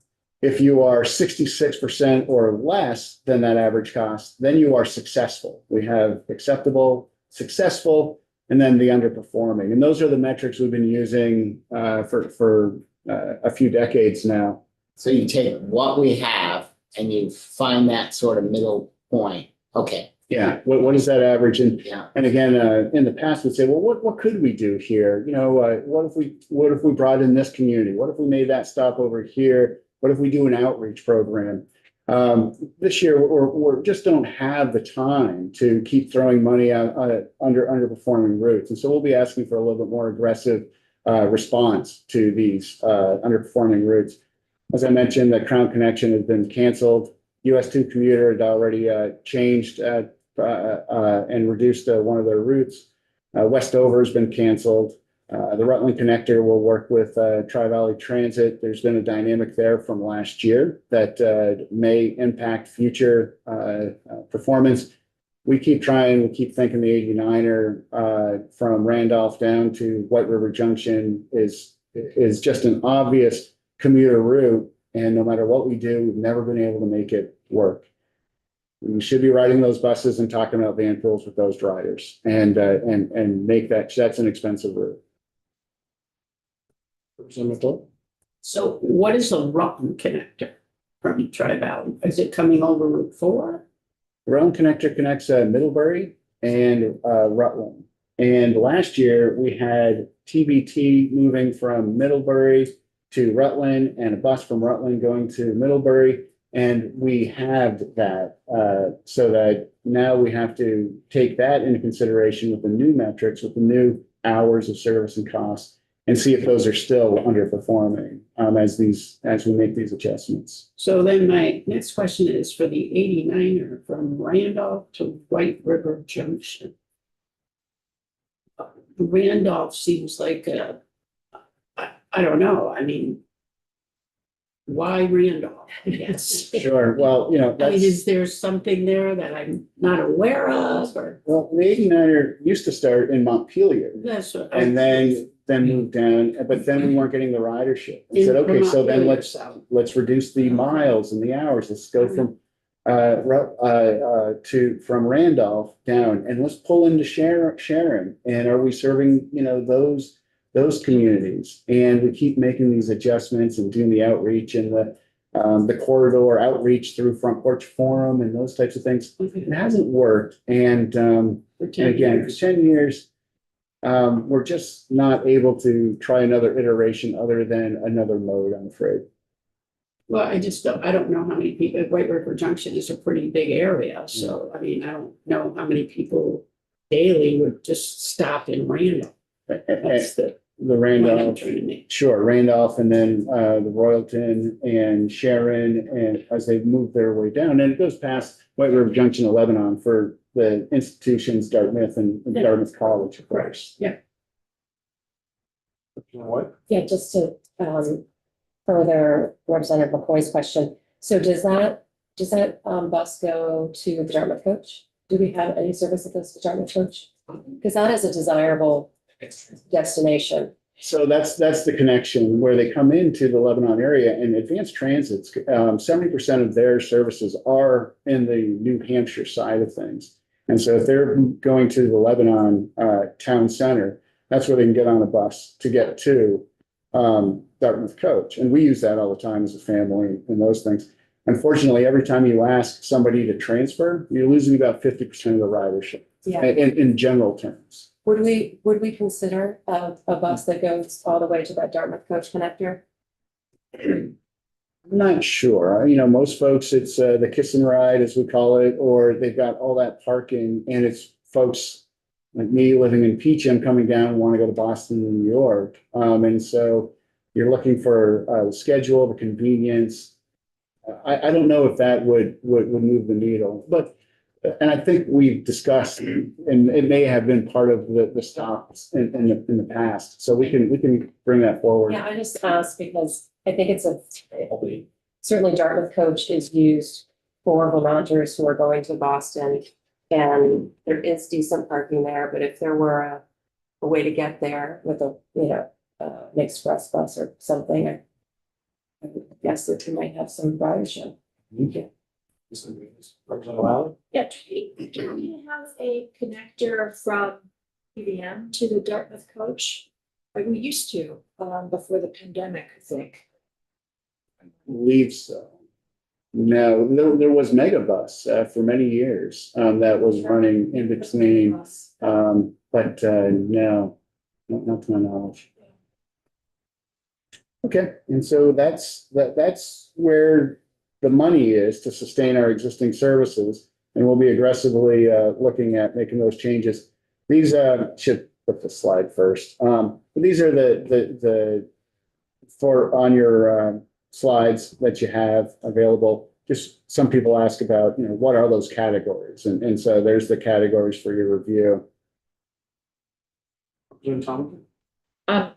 If you are 66% or less than that average cost, then you are successful. We have acceptable, successful, and then the underperforming. And those are the metrics we've been using for a few decades now. So you take what we have and you find that sort of middle point. Okay. Yeah. What is that average? And Yeah. and again, in the past, we'd say, well, what could we do here? What if we brought in this community? What if we made that stop over here? What if we do an outreach program? This year, we just don't have the time to keep throwing money out underperforming routes. And so we'll be asking for a little bit more aggressive response to these underperforming routes. As I mentioned, the Crown Connection has been canceled. US 2 commuter had already changed and reduced one of their routes. Westover has been canceled. The Rutland Connector will work with Tri-Valley Transit. There's been a dynamic there from last year that may impact future performance. we keep trying, we keep thinking the 89er from Randolph down to White River Junction is just an obvious commuter route. And no matter what we do, we've never been able to make it work. We should be riding those buses and talking about van pools with those drivers and make that's an expensive route. So what is a Rutland connector from Tri-Valley? Is it coming over Route 4? The Rutland Connector connects Middlebury and Rutland. And last year we had TBT moving from Middlebury to Rutland and a bus from Rutland going to Middlebury. And we halved that so that now we have to take that into consideration with the new metrics, with the new hours of service and costs, and see if those are still underperforming as we make these adjustments. So then my next question is for the 89er from Randolph to White River Junction. Randolph seems like I don't know, I mean, why Randolph? Yes. Sure. Well, you know, I mean, that's, is there something there that I'm not aware of or? well, the 89er used to start in Montpelier That's what. and then moved down, but then we weren't getting the ridership. We said, okay, so then let's reduce the miles and the hours. Let's go from from Randolph down and let's pull into Sharon. And are we serving, you know, those communities? And we keep making these adjustments and doing the outreach and the corridor outreach through Front Porch Forum and those types of things. It hasn't worked. And For 10 again, for years. 10 years, we're just not able to try another iteration other than another mode, I'm afraid. Well, I don't know how many people, White River Junction is a pretty big area, so I mean, I don't know how many people daily would just stop in Randolph. That's the The point I'm Randolph, trying to make. sure, Randolph and then the Royalton and Sharon, and as they move their way down, and it goes past White River Junction to Lebanon for the institutions, Dartmouth and Dartmouth College, of course. Yeah. What? Yeah, just to further Representative McCoy's question. So does that bus go to the Dartmouth Coach? Do we have any service that goes to Dartmouth Coach? Because that is a desirable destination. So that's the connection where they come into the Lebanon area, and Advanced Transit's 70% of their services are in the New Hampshire side of things. And so if they're going to the Lebanon town center, that's where they can get on a bus to get to Dartmouth Coach. And we use that all the time as a family and those things. Unfortunately, every time you ask somebody to transfer, you're losing about 50% of the ridership Yeah. in general terms. Would we consider a bus that goes all the way to that Dartmouth Coach connector? I'm not sure. You know, most folks, it's the kiss and ride, as we call it, or they've got all that parking, and it's folks like me living in Peacham coming down and want to go to Boston and New York. And so you're looking for the schedule, the convenience. I don't know if that would move the needle, but and I think we've discussed, and it may have been part of the stops in the past. So we can bring that forward. Yeah, I just asked because I think certainly Dartmouth Coach is used for Vermonters who are going to Boston. And there is decent parking there, but if there were a way to get there with an express bus or something, I would guess that we might have some ridership. Yeah, do we have a connector from PVM to the Dartmouth Coach? Like we used to, before the pandemic, I think. Believe so. No, there was Megabus for many years that was running in between, but no, not to my knowledge. Okay, and so that's where the money is to sustain our existing services, and we'll be aggressively looking at making those changes. These should put the slide first. But these are the for on your slides that you have available. Just some people ask about, you know, what are those categories? And so there's the categories for your review.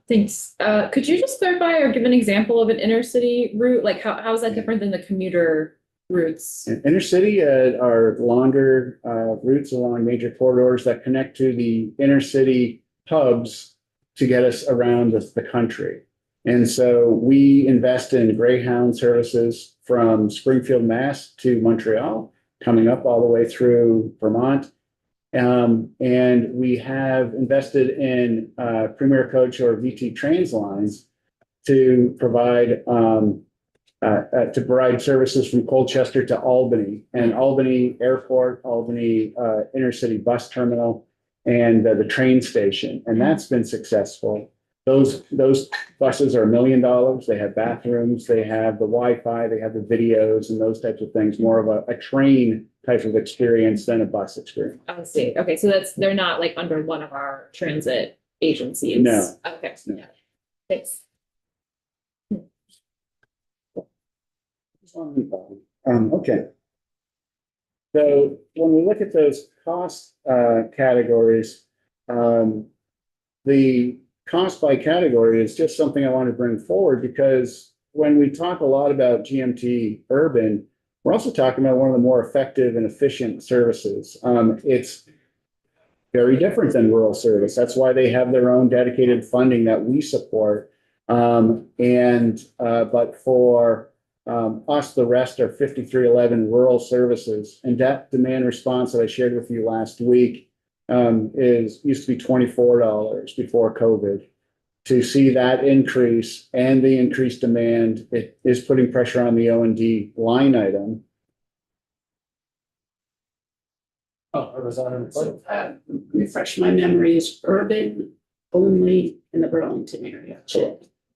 Thanks. Could you just clarify or give an example of an intercity route? Like how is that different than the commuter routes? Inner city are longer routes along major corridors that connect to the inner city hubs to get us around the country. And so we invest in Greyhound services from Springfield, Mass to Montreal, coming up all the way through Vermont. And we have invested in Premier Coach or VT Trans lines to provide services from Colchester to Albany and Albany Airport, Albany Inner City Bus Terminal, and the train station. And that's been successful. Those buses are $1 million. They have bathrooms, they have the Wi-Fi, they have the videos and those types of things, more of a train type of experience than a bus experience. I see. Okay, so they're not like under one of our transit agencies? No. Okay. No. Thanks. Okay. So when we look at those cost categories, the cost by category is just something I want to bring forward because when we talk a lot about GMT urban, we're also talking about one of the more effective and efficient services. It's very different than rural service. That's why they have their own dedicated funding that we support. But for us, the rest are 5311 rural services. And that demand response that I shared with you last week used to be $24 before COVID. To see that increase and the increased demand, it is putting pressure on the O&D line item. Oh, Representative. So, refresh my memory, is urban only in the Burlington area.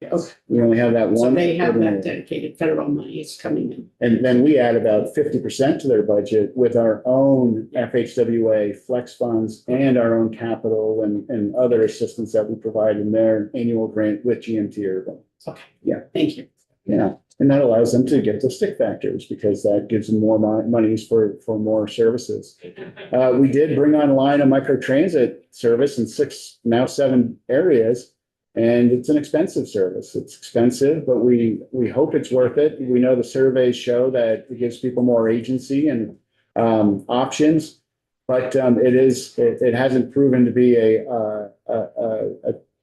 Yes. We only have that So one. they have that dedicated federal money is coming in. And then we add about 50% to their budget with our own FHWA flex funds and our own capital and other assistance that we provide in their annual grant with GMT Urban. Okay. Yeah. Thank you. Yeah. And that allows them to get the stick factors because that gives them more monies for more services. We did bring online a microtransit service in 7 areas. And it's an expensive service. It's expensive, but we hope it's worth it. We know the surveys show that it gives people more agency and options, but it hasn't proven to be a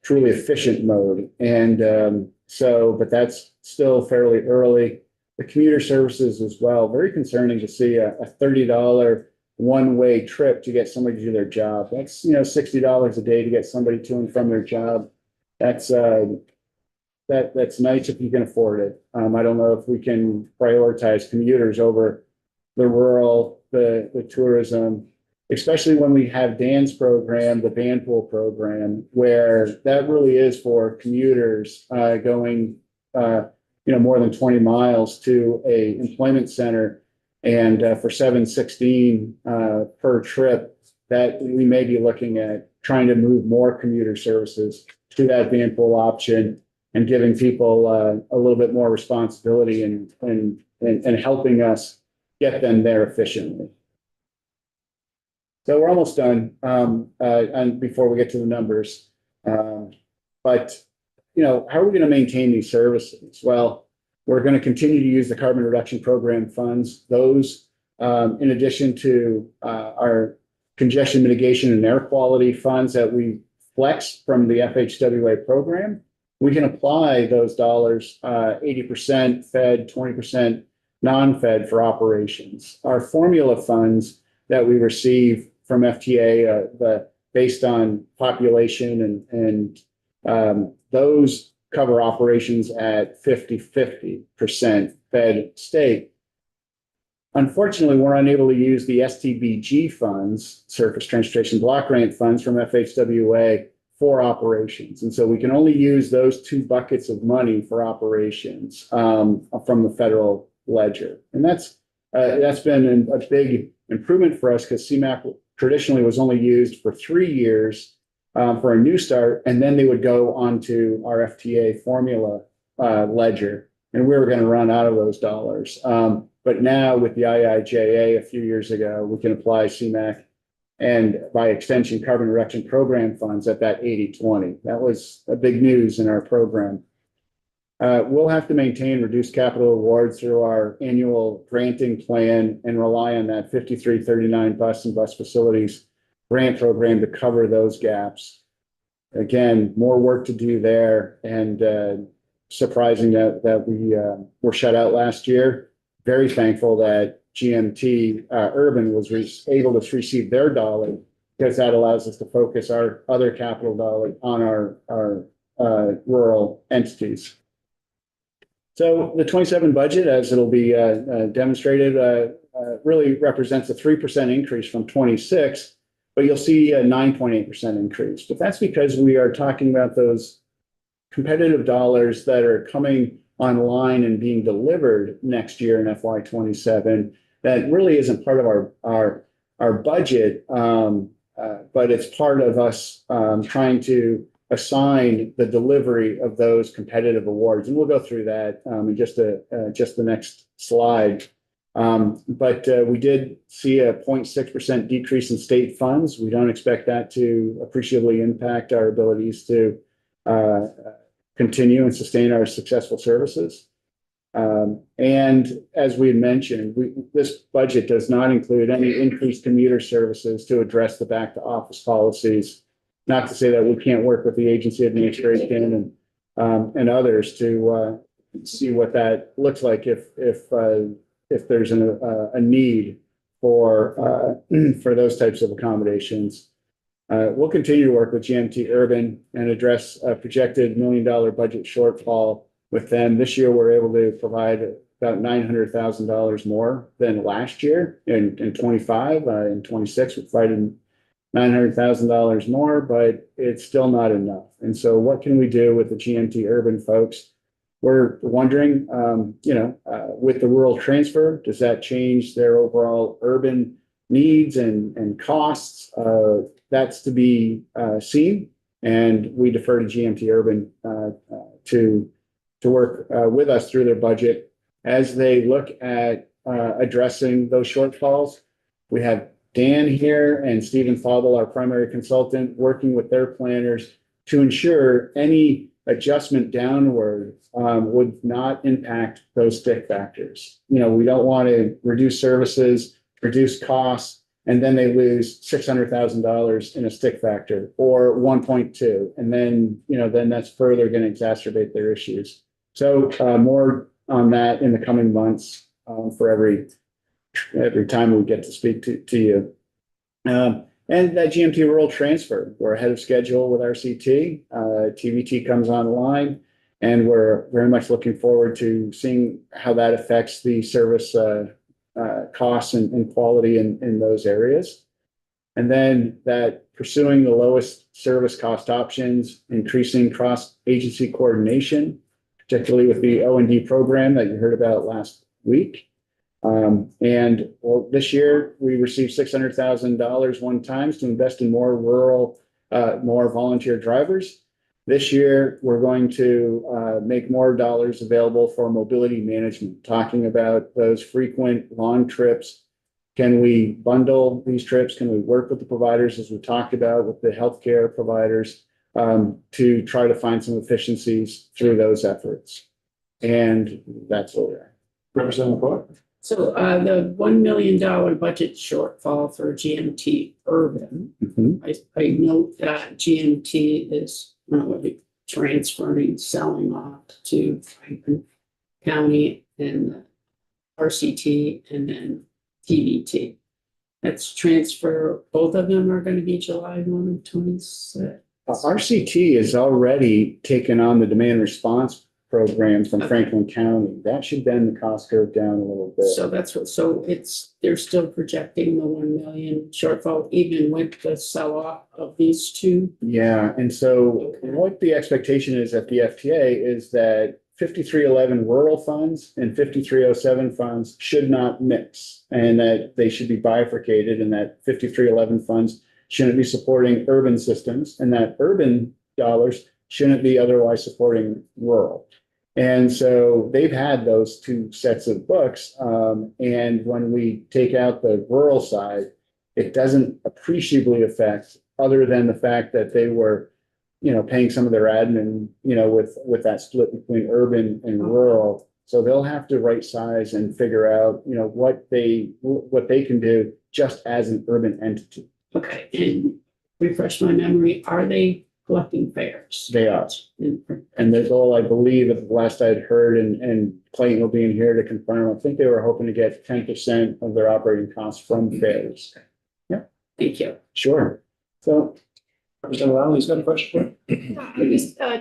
truly efficient mode. And but that's still fairly early. The commuter services as well, very concerning to see a $30 one-way trip to get somebody to do their job. That's $60 a day to get somebody to and from their job. That's nice if you can afford it. I don't know if we can prioritize commuters over the rural, the tourism, especially when we have Dan's program, the van pool program, where that really is for commuters going more than 20 miles to a employment center, and for $7.16 per trip, that we may be looking at trying to move more commuter services to that van pool option and giving people a little bit more responsibility and helping us get them there efficiently. So we're almost done and before we get to the numbers. But how are we going to maintain these services? Well, we're going to continue to use the carbon reduction program funds. Those, in addition to our congestion mitigation and air quality funds that we flex from the FHWA program, we can apply those dollars, 80% fed, 20% non-fed for operations. Our formula funds that we receive from FTA, based on population and those cover operations at 50-50% fed state. Unfortunately, we're unable to use the STBG funds, Surface Transportation Block Grant funds from FHWA for operations. And so we can only use those 2 buckets of money for operations from the federal ledger. And that's been a big improvement for us because CMAQ traditionally was only used for 3 years for a new start, and then they would go onto our FTA formula ledger, and we were going to run out of those dollars. But now with the IIJA a few years ago, we can apply CMAQ and by extension carbon reduction program funds at that 80-20. That was a big news in our program. We'll have to maintain reduced capital awards through our annual granting plan and rely on that 5339 bus and bus facilities grant program to cover those gaps. Again, more work to do there, and surprising that we were shut out last year. Very thankful that GMT Urban was able to receive their dollar, because that allows us to focus our other capital dollar on our rural entities. So the 27 budget, as it'll be demonstrated, really represents a 3% increase from 26, but you'll see a 9.8% increase. But that's because we are talking about those competitive dollars that are coming online and being delivered next year in FY 27. That really isn't part of our budget, but it's part of us trying to assign the delivery of those competitive awards. And we'll go through that in just the next slide. But we did see a 0.6% decrease in state funds. We don't expect that to appreciably impact our abilities to continue and sustain our successful services. And as we had mentioned, this budget does not include any increased commuter services to address the back to office policies. Not to say that we can't work with the agency administration and others to see what that looks like if there's a need for those types of accommodations. We'll continue to work with GMT Urban and address a projected $1 million budget shortfall with them. This year, we're able to provide about $900,000 more than last year in 25. In 26, we provided $900,000 more, but it's still not enough. And so what can we do with the GMT Urban folks? We're wondering, with the rural transfer, does that change their overall urban needs and costs? That's to be seen. And we defer to GMT Urban to work with us through their budget as they look at addressing those shortfalls. We have Dan here and Stephen Fauble, our primary consultant, working with their planners to ensure any adjustment downward would not impact those stick factors. We don't want to reduce services, reduce costs, and then they lose $600,000 in a stick factor or 1.2. And then that's further going to exacerbate their issues. So more on that in the coming months for every time we get to speak to you. And that GMT rural transfer, we're ahead of schedule with RCT. TVT comes online, and we're very much looking forward to seeing how that affects the service costs and quality in those areas. And then that pursuing the lowest service cost options, increasing cross-agency coordination, particularly with the O&D program that you heard about last week. This year we received $600,000 one time to invest in more rural, more volunteer drivers. This year we're going to make more dollars available for mobility management, talking about those frequent long trips. Can we bundle these trips? Can we work with the providers, as we talked about, with the healthcare providers, to try to find some efficiencies through those efforts? And that's what we're at. Representative Clark? So the $1 million budget shortfall for GMT Urban, I note that GMT is transferring, selling off to Franklin County and RCT and then TVT. That's transfer, both of them are going to be July 1 of 26. RCT has already taken on the demand response program from Franklin County. That should bend the cost curve down a little bit. So they're still projecting the 1 million shortfall even with the sell-off of these two. Yeah, and so what the expectation is at the FTA is that 5311 rural funds and 5307 funds should not mix, and that they should be bifurcated, and that 5311 funds shouldn't be supporting urban systems, and that urban dollars shouldn't be otherwise supporting rural. And so they've had those two sets of books. And when we take out the rural side, it doesn't appreciably affect, other than the fact that they were paying some of their admin, with that split between urban and rural. So they'll have to right size and figure out, what they can do just as an urban entity. Okay, and refresh my memory, are they collecting fares? They are. And the goal, I believe, at the last I'd heard, and Clayton will be in here to confirm, I think they were hoping to get 10% of their operating costs from fares. Thank you. Sure. So, Representative Lowry's got a question for you?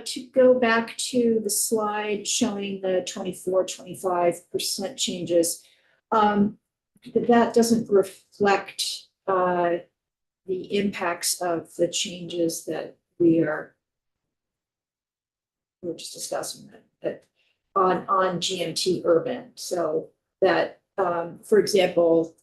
To go back to the slide showing the 24-25% changes, that doesn't reflect the impacts of the changes that we're just discussing that on GMT urban. So that, for example,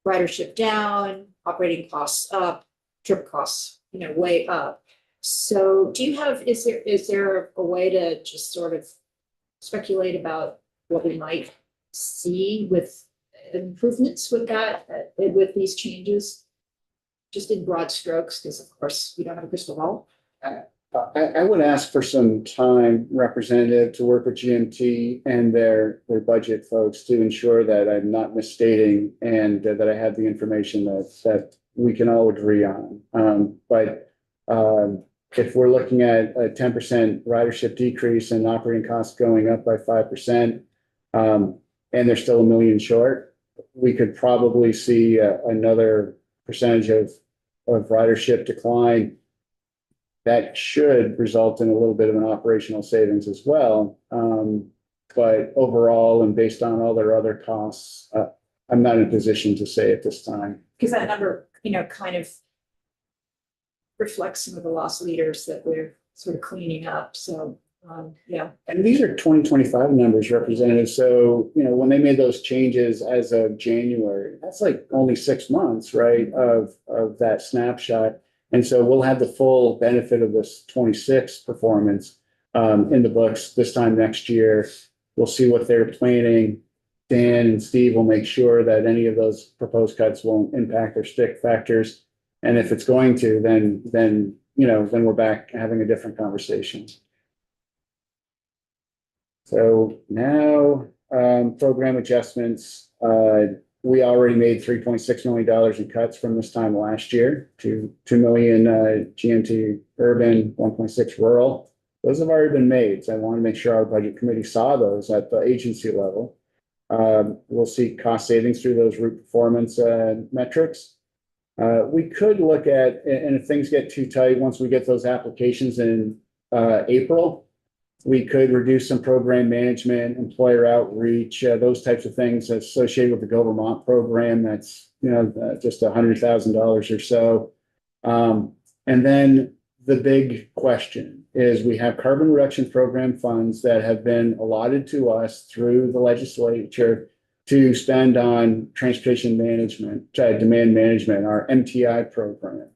ridership down, operating costs up, trip costs, way up. So is there a way to just sort of speculate about what we might see with improvements with that, with these changes? Just in broad strokes, because of course we don't have a crystal ball. I would ask for some time, Representative, to work with GMT and their budget folks to ensure that I'm not misstating and that I have the information that we can all agree on. But if we're looking at a 10% ridership decrease and operating costs going up by 5%, and they're still $1 million short, we could probably see another percentage of ridership decline. That should result in a little bit of an operational savings as well. But overall, and based on all their other costs, I'm not in a position to say at this time. Because that number, kind of reflects some of the lost leaders that we're sort of cleaning up. So, yeah. And these are 2025 numbers, Representative. So, when they made those changes as of January, that's like only 6 months, right, of that snapshot. And so we'll have the full benefit of this 26 performance in the books this time next year. We'll see what they're planning. Dan and Steve will make sure that any of those proposed cuts won't impact their stick factors. And if it's going to, then we're back having a different conversation. So now, program adjustments, we already made $3.6 million in cuts from this time last year to 2 million GMT urban, 1.6 rural. Those have already been made. So I want to make sure our budget committee saw those at the agency level. We'll see cost savings through those route performance metrics. We could look at, and if things get too tight, once we get those applications in April, we could reduce some program management, employer outreach, those types of things associated with the Go Vermont program. That's, just $100,000 or so. And then the big question is we have carbon reduction program funds that have been allotted to us through the legislature to spend on transportation management, demand management, our MTI program.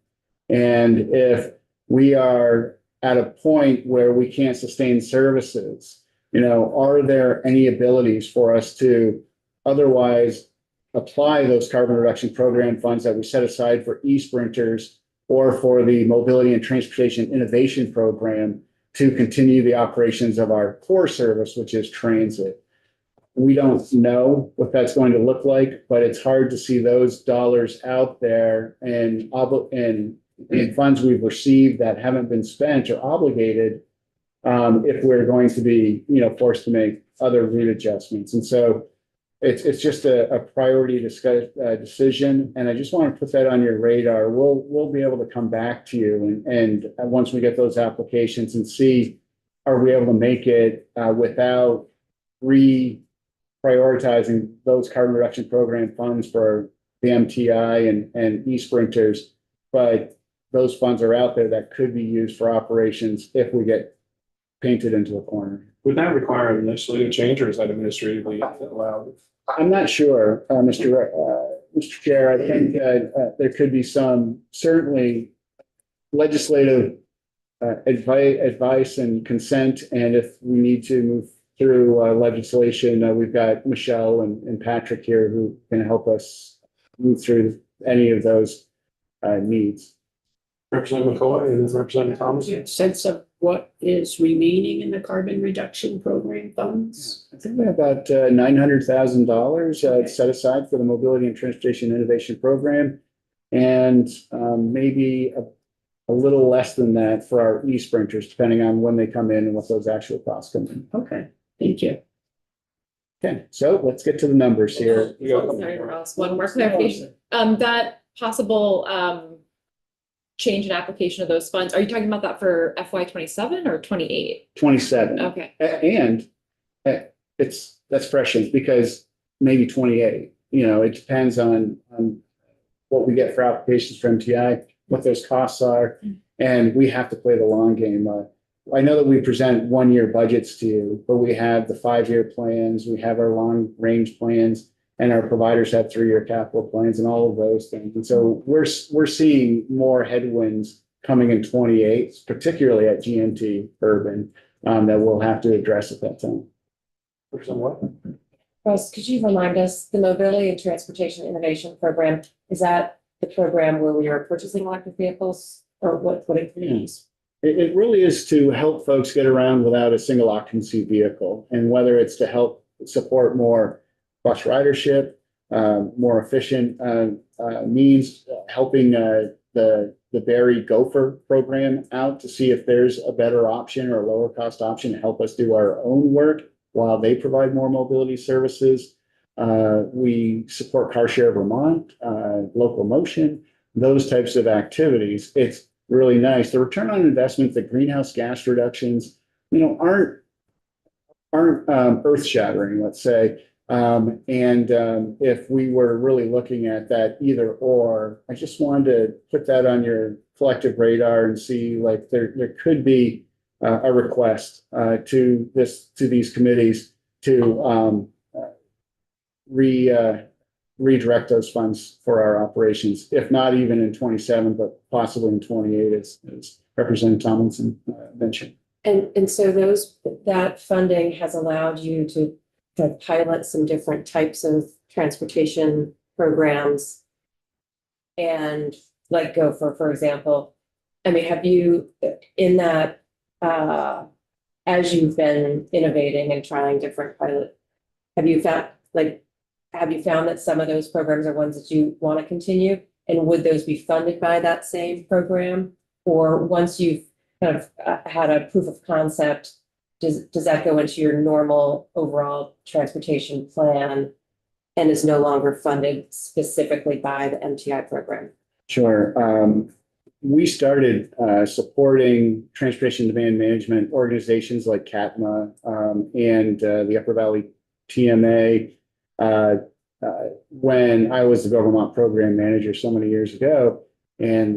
And if we are at a point where we can't sustain services, are there any abilities for us to otherwise apply those carbon reduction program funds that we set aside for e-sprinters or for the mobility and transportation innovation program to continue the operations of our core service, which is transit? We don't know what that's going to look like, but it's hard to see those dollars out there and funds we've received that haven't been spent or obligated if we're going to be, forced to make other route adjustments. And so it's just a priority decision. And I just want to put that on your radar. We'll be able to come back to you and once we get those applications and see, are we able to make it without prioritizing those carbon reduction program funds for the MTI and e-sprinters, but those funds are out there that could be used for operations if we get painted into a corner. Would that require an legislative change or is that administratively allowed? I'm not sure, Mr. Chair. I think there could be some certainly legislative advice and consent. And if we need to move through legislation, we've got Michelle and Patrick here who can help us move through any of those needs. Representative McCoy and then Representative Thomas. Sense of what is remaining in the carbon reduction program funds? I think we have about $900,000 set aside for the Mobility and Transportation Innovation Program. And maybe a little less than that for our e-sprinters, depending on when they come in and what those actual costs come in. Okay, thank you. Okay, so let's get to the numbers here. Sorry, Ross, one more clarification. That possible change in application of those funds, are you talking about that for FY 27 or 28? 27. Okay. And that's prescient because maybe 28, it depends on what we get for applications for MTI, what those costs are, and we have to play the long game. I know that we present 1-year budgets to you, but we have the 5-year plans, we have our long range plans, and our providers have 3-year capital plans and all of those things. And so we're seeing more headwinds coming in 28, particularly at GMT Urban, that we'll have to address at that time. Somewhat. Russ, could you remind us, the Mobility and Transportation Innovation Program, is that the program where we are purchasing electric vehicles or what it means? It really is to help folks get around without a single occupancy vehicle, and whether it's to help support more bus ridership, more efficient means, helping the Barry Gopher program out to see if there's a better option or a lower cost option to help us do our own work while they provide more mobility services. We support Car Share Vermont, Local Motion, those types of activities. It's really nice. The return on investment, the greenhouse gas reductions, aren't earth shattering, let's say. If we were really looking at that either or, I just wanted to put that on your collective radar and see like there could be a request to these committees to redirect those funds for our operations, if not even in 27, but possibly in 28, as Representative Tomlinson mentioned. And so that funding has allowed you to pilot some different types of transportation programs. And like Gopher, for example, I mean, have you, in that, as you've been innovating and trying different pilot, have you found that some of those programs are ones that you want to continue? And would those be funded by that same program? Or once you've kind of had a proof of concept, does that go into your normal overall transportation plan and is no longer funded specifically by the MTI program? Sure. We started supporting transportation demand management organizations like CATMA and the Upper Valley TMA when I was the Vermont program manager so many years ago, and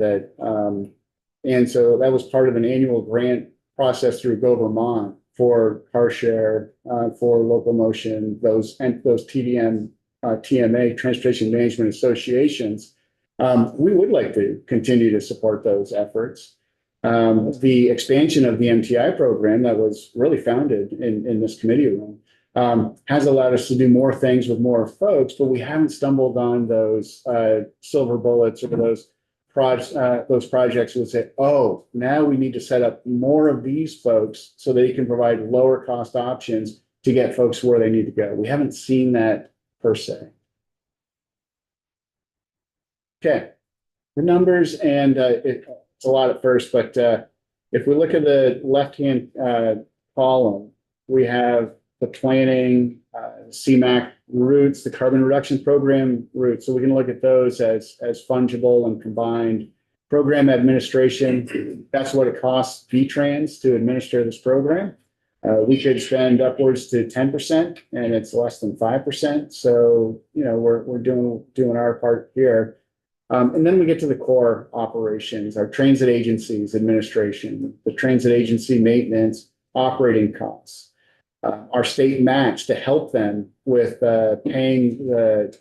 so that was part of an annual grant process through Go Vermont for car share, for Local Motion, those TDM, TMA, Transportation Management Associations. We would like to continue to support those efforts. The expansion of the MTI program that was really founded in this committee room has allowed us to do more things with more folks, but we haven't stumbled on those silver bullets or those projects would say, oh, now we need to set up more of these folks so they can provide lower cost options to get folks where they need to go. We haven't seen that per se. Okay, the numbers, and it's a lot at first, but if we look at the left-hand column, we have the planning, CMAQ routes, the carbon reduction program routes. So we can look at those as fungible and combined. Program administration, that's what it costs VTrans to administer this program. We could spend upwards to 10%, and it's less than 5%. So, we're doing our part here. And then we get to the core operations, our transit agencies administration, the transit agency maintenance, operating costs. Our state match to help them with paying the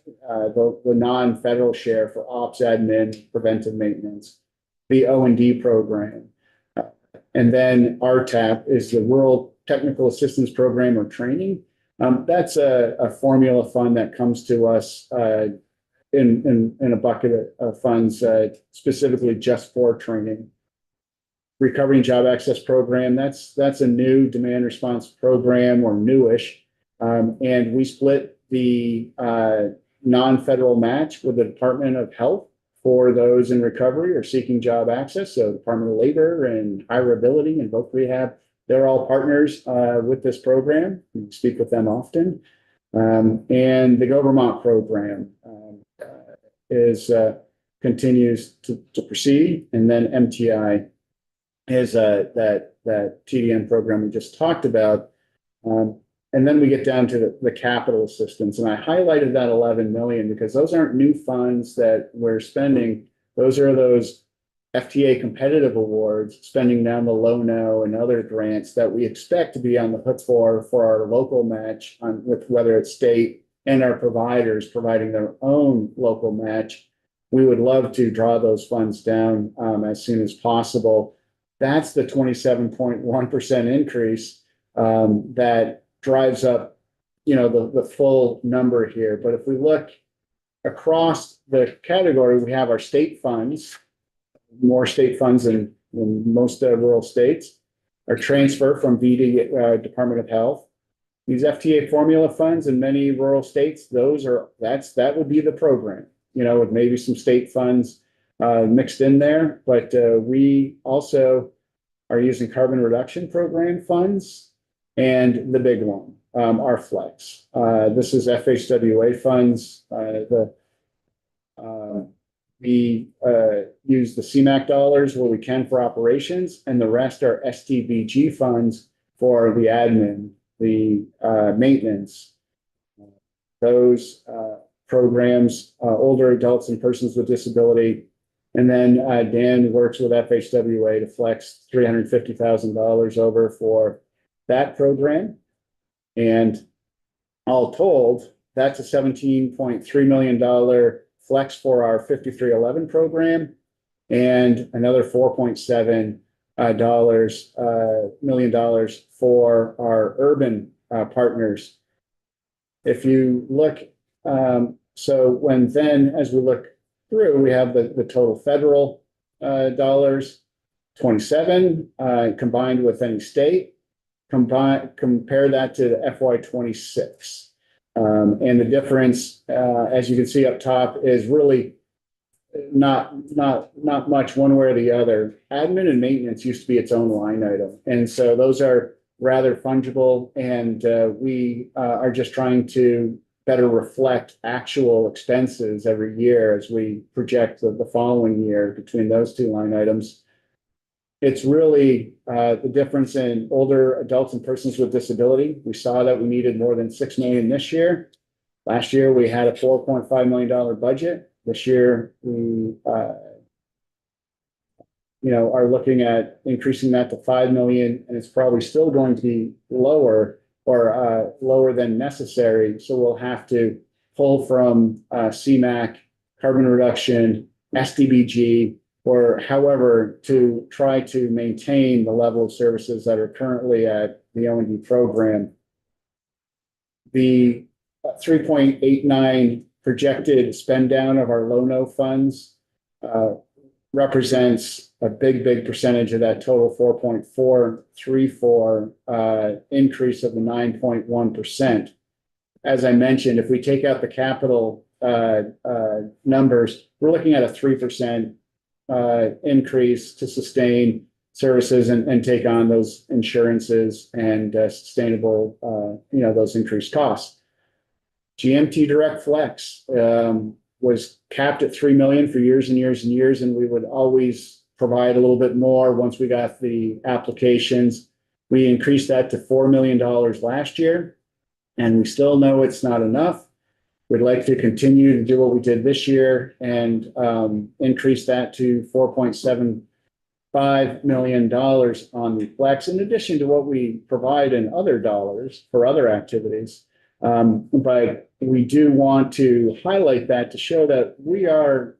non-federal share for ops admin, preventive maintenance, the O&D program. And then RTAP is the Rural Technical Assistance Program or training. That's a formula fund that comes to us in a bucket of funds specifically just for training. Recovery and Job Access Program, that's a new demand response program or newish. And we split the non-federal match with the Department of Health for those in recovery or seeking job access. So Department of Labor and Hireability and Voc Rehab, they're all partners with this program. We speak with them often. And the Go Vermont program continues to proceed. And then MTI is that TDM program we just talked about. And then we get down to the capital assistance. And I highlighted that 11 million because those aren't new funds that we're spending. Those are those FTA competitive awards, spending down the Low-No and other grants that we expect to be on the hook for our local match with whether it's state and our providers providing their own local match. We would love to draw those funds down as soon as possible. That's the 27.1% increase that drives up, the full number here. But if we look across the category, we have our state funds, more state funds than most rural states, our transfer from VD Department of Health. These FTA formula funds in many rural states, that would be the program, with maybe some state funds mixed in there. But we also are using carbon reduction program funds. And the big one, our Flex. This is FHWA funds. We use the CMAQ dollars where we can for operations, and the rest are STBG funds for the admin, the maintenance. Those programs, older adults and persons with disability. And then Dan works with FHWA to flex $350,000 over for that program. And all told, that's a $17.3 million flex for our 5311 program and another $4.7 million for our urban partners. If you look, as we look through, we have the total federal dollars, 27 combined with any state. Compare that to the FY26. And the difference, as you can see up top, is really not much one way or the other. Admin and maintenance used to be its own line item. And so those are rather fungible, and we are just trying to better reflect actual expenses every year as we project the following year between those two line items. It's really the difference in older adults and persons with disability. We saw that we needed more than $6 million this year. Last year, we had a $4.5 million budget. This year, we are looking at increasing that to $5 million, and it's probably still going to be lower than necessary. So we'll have to pull from CMAQ, carbon reduction, STBG, or however to try to maintain the level of services that are currently at the O&D program. The 3.89 projected spend down of our Low-No funds represents a big percentage of that total 4.434 increase of the 9.1%. As I mentioned, if we take out the capital numbers, we're looking at a 3% increase to sustain services and take on those insurances and sustainable, those increased costs. GMT Direct Flex was capped at $3 million for years and years and years, and we would always provide a little bit more once we got the applications. We increased that to $4 million last year, and we still know it's not enough. We'd like to continue to do what we did this year and increase that to $4.75 million on the Flex, in addition to what we provide in other dollars for other activities. But we do want to highlight that to show that we are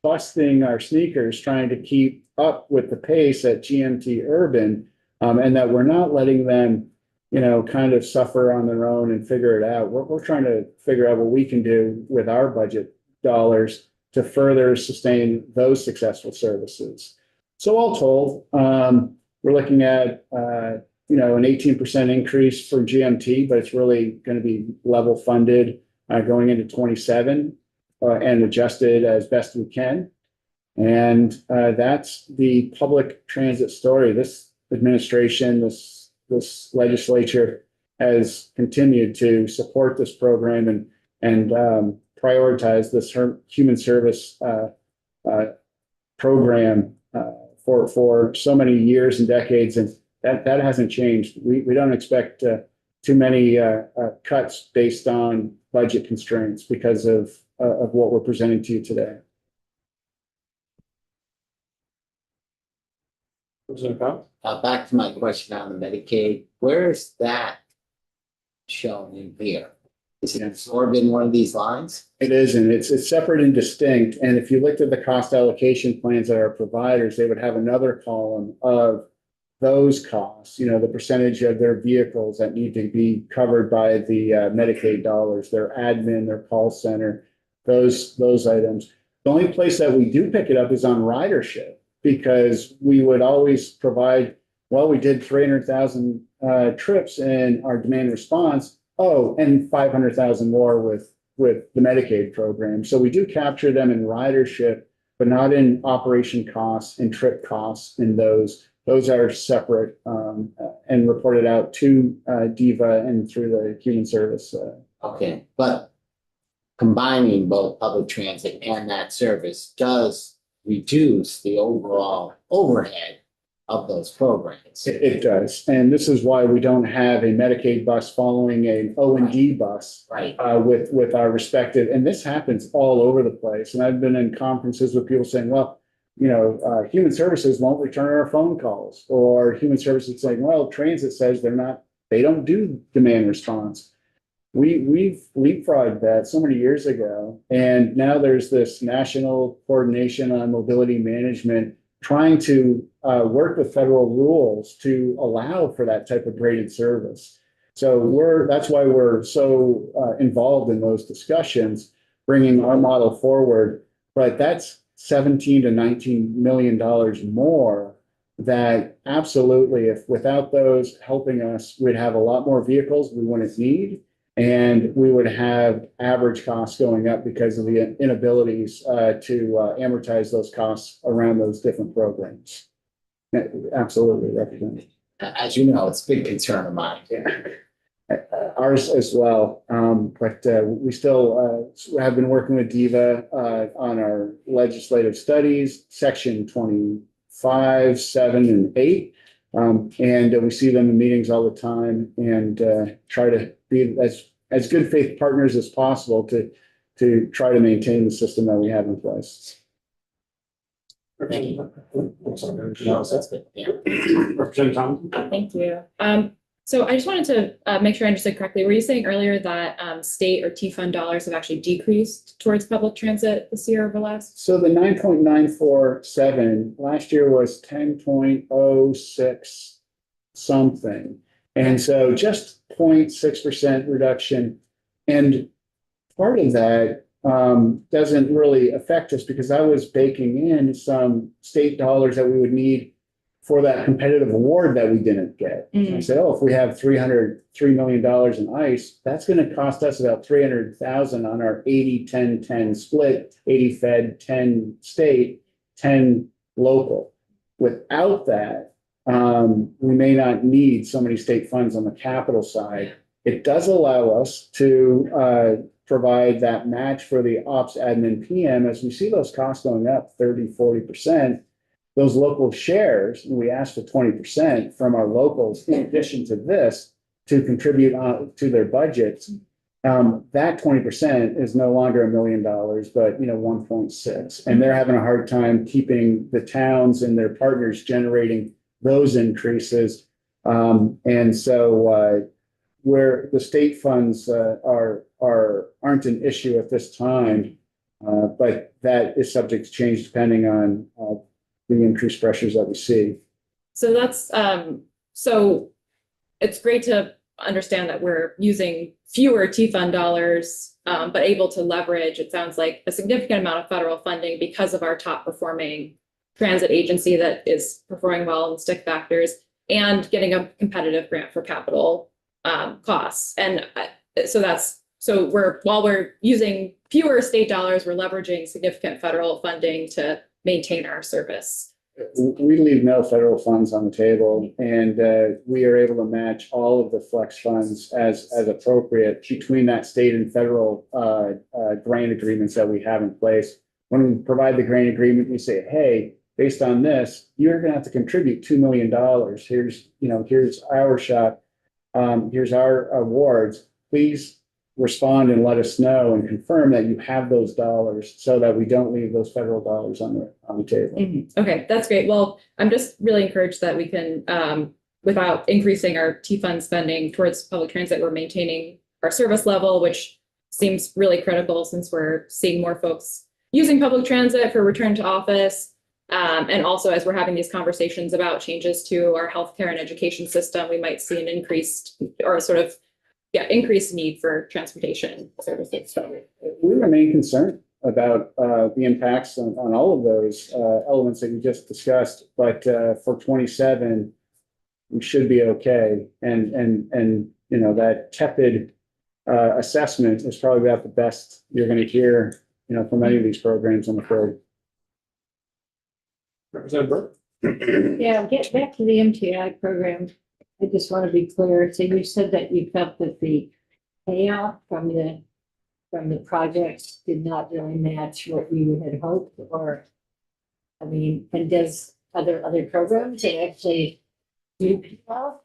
busting our sneakers trying to keep up with the pace at GMT Urban, and that we're not letting them kind of suffer on their own and figure it out. We're trying to figure out what we can do with our budget dollars to further sustain those successful services. So all told, we're looking at, you know, an 18% increase for GMT, but it's really going to be level funded going into 27 and adjusted as best we can. And that's the public transit story. This administration, this legislature has continued to support this program and prioritize this human service program for so many years and decades, and that hasn't changed. We don't expect too many cuts based on budget constraints because of what we're presenting to you today. Representative Powell? Back to my question on the Medicaid, where is that shown in here? Is it absorbed in one of these lines? It is, and it's separate and distinct. And if you looked at the cost allocation plans that our providers, they would have another column of those costs, you know, the percentage of their vehicles that need to be covered by the Medicaid dollars, their admin, their call center, those items. The only place that we do pick it up is on ridership, because we would always provide, well, we did 300,000 trips in our demand response. Oh, and 500,000 more with the Medicaid program. So we do capture them in ridership, but not in operation costs and trip costs. And those are separate and reported out to DEVA and through the human service. Okay, but combining both public transit and that service does reduce the overall overhead of those programs. It does. And this is why we don't have a Medicaid bus following an O&D bus. Right. With our respective, and this happens all over the place. And I've been in conferences with people saying, well, you know, human services won't return our phone calls, or human services saying, well, transit says they don't do demand response. We've leapfrogged that so many years ago. And now there's this national coordination on mobility management trying to work with federal rules to allow for that type of graded service. So that's why we're so involved in those discussions, bringing our model forward. But that's $17 to $19 million more that absolutely, if without those helping us, we'd have a lot more vehicles we wouldn't need. And we would have average costs going up because of the inabilities to amortize those costs around those different programs. Absolutely, Representative. As you know, it's a big concern of mine. Yeah. Ours as well. But we still have been working with DEVA on our legislative studies, section 25, 7, and 8. And we see them in meetings all the time and try to be as good faith partners as possible to try to maintain the system that we have in place. Thank you. Representative That's good. Yeah. Thompson? Thank you. So I just wanted to make sure I understood correctly. Were you saying earlier that state or T-fund dollars have actually decreased towards public transit this year over last? So the 9.947 last year was 10.06 something. And so just 0.6% reduction. And part of that doesn't really affect us because I was baking in some state dollars that we would need for that competitive award that we didn't get. I said, oh, if we have $303 million in ICE, that's going to cost us about $300,000 on our 80-10-10 split, 80 Fed, 10 state, 10 local. Without that, we may not need so many state funds on the capital side. It does allow us to provide that match for the ops admin PM as we see those costs going up 30-40%. Those local shares, we asked for 20% from our locals in addition to this to contribute to their budgets. That 20% is no longer $1 million, but 1.6. And they're having a hard time keeping the towns and their partners generating those increases. And so where the state funds aren't an issue at this time, but that is subject to change depending on the increased pressures that we see. So that's so it's great to understand that we're using fewer T-fund dollars, but able to leverage, it sounds like, a significant amount of federal funding because of our top performing transit agency that is performing well in stick factors and getting a competitive grant for capital costs. And while we're using fewer state dollars, we're leveraging significant federal funding to maintain our service. We leave no federal funds on the table, and we are able to match all of the flex funds as appropriate between that state and federal grant agreements that we have in place. When we provide the grant agreement, we say, hey, based on this, you're going to have to contribute $2 million. Here's our shot. Here's our awards. Please respond and let us know and confirm that you have those dollars so that we don't leave those federal dollars on the table. Okay, that's great. Well, I'm just really encouraged that we can, without increasing our T-fund spending towards public transit, we're maintaining our service level, which seems really critical since we're seeing more folks using public transit for return to office. And also, as we're having these conversations about changes to our healthcare and education system, we might see an increased need for transportation services. We remain concerned about the impacts on all of those elements that you just discussed, but for 27, we should be okay. And that tepid assessment is probably about the best you're going to hear, from any of these programs, I'm afraid. Representative Burke? Yeah, get back to the MTI program. I just want to be clear. So you said that you felt that the payoff from the projects did not really match what you had hoped, and does other programs actually do pay off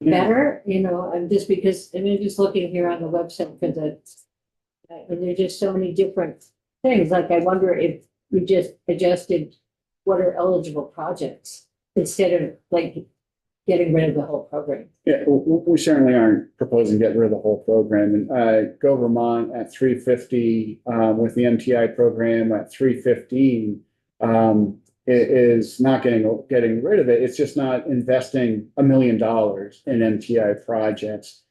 better? I'm just just looking here on the website for and there's just so many different things. Like, I wonder if we just adjusted what are eligible projects instead of getting rid of the whole program. Yeah, we certainly aren't proposing to get rid of the whole program. And Go Vermont at 350 with the MTI program at 315 is not getting rid of it. It's just not investing $1 million in MTI projects.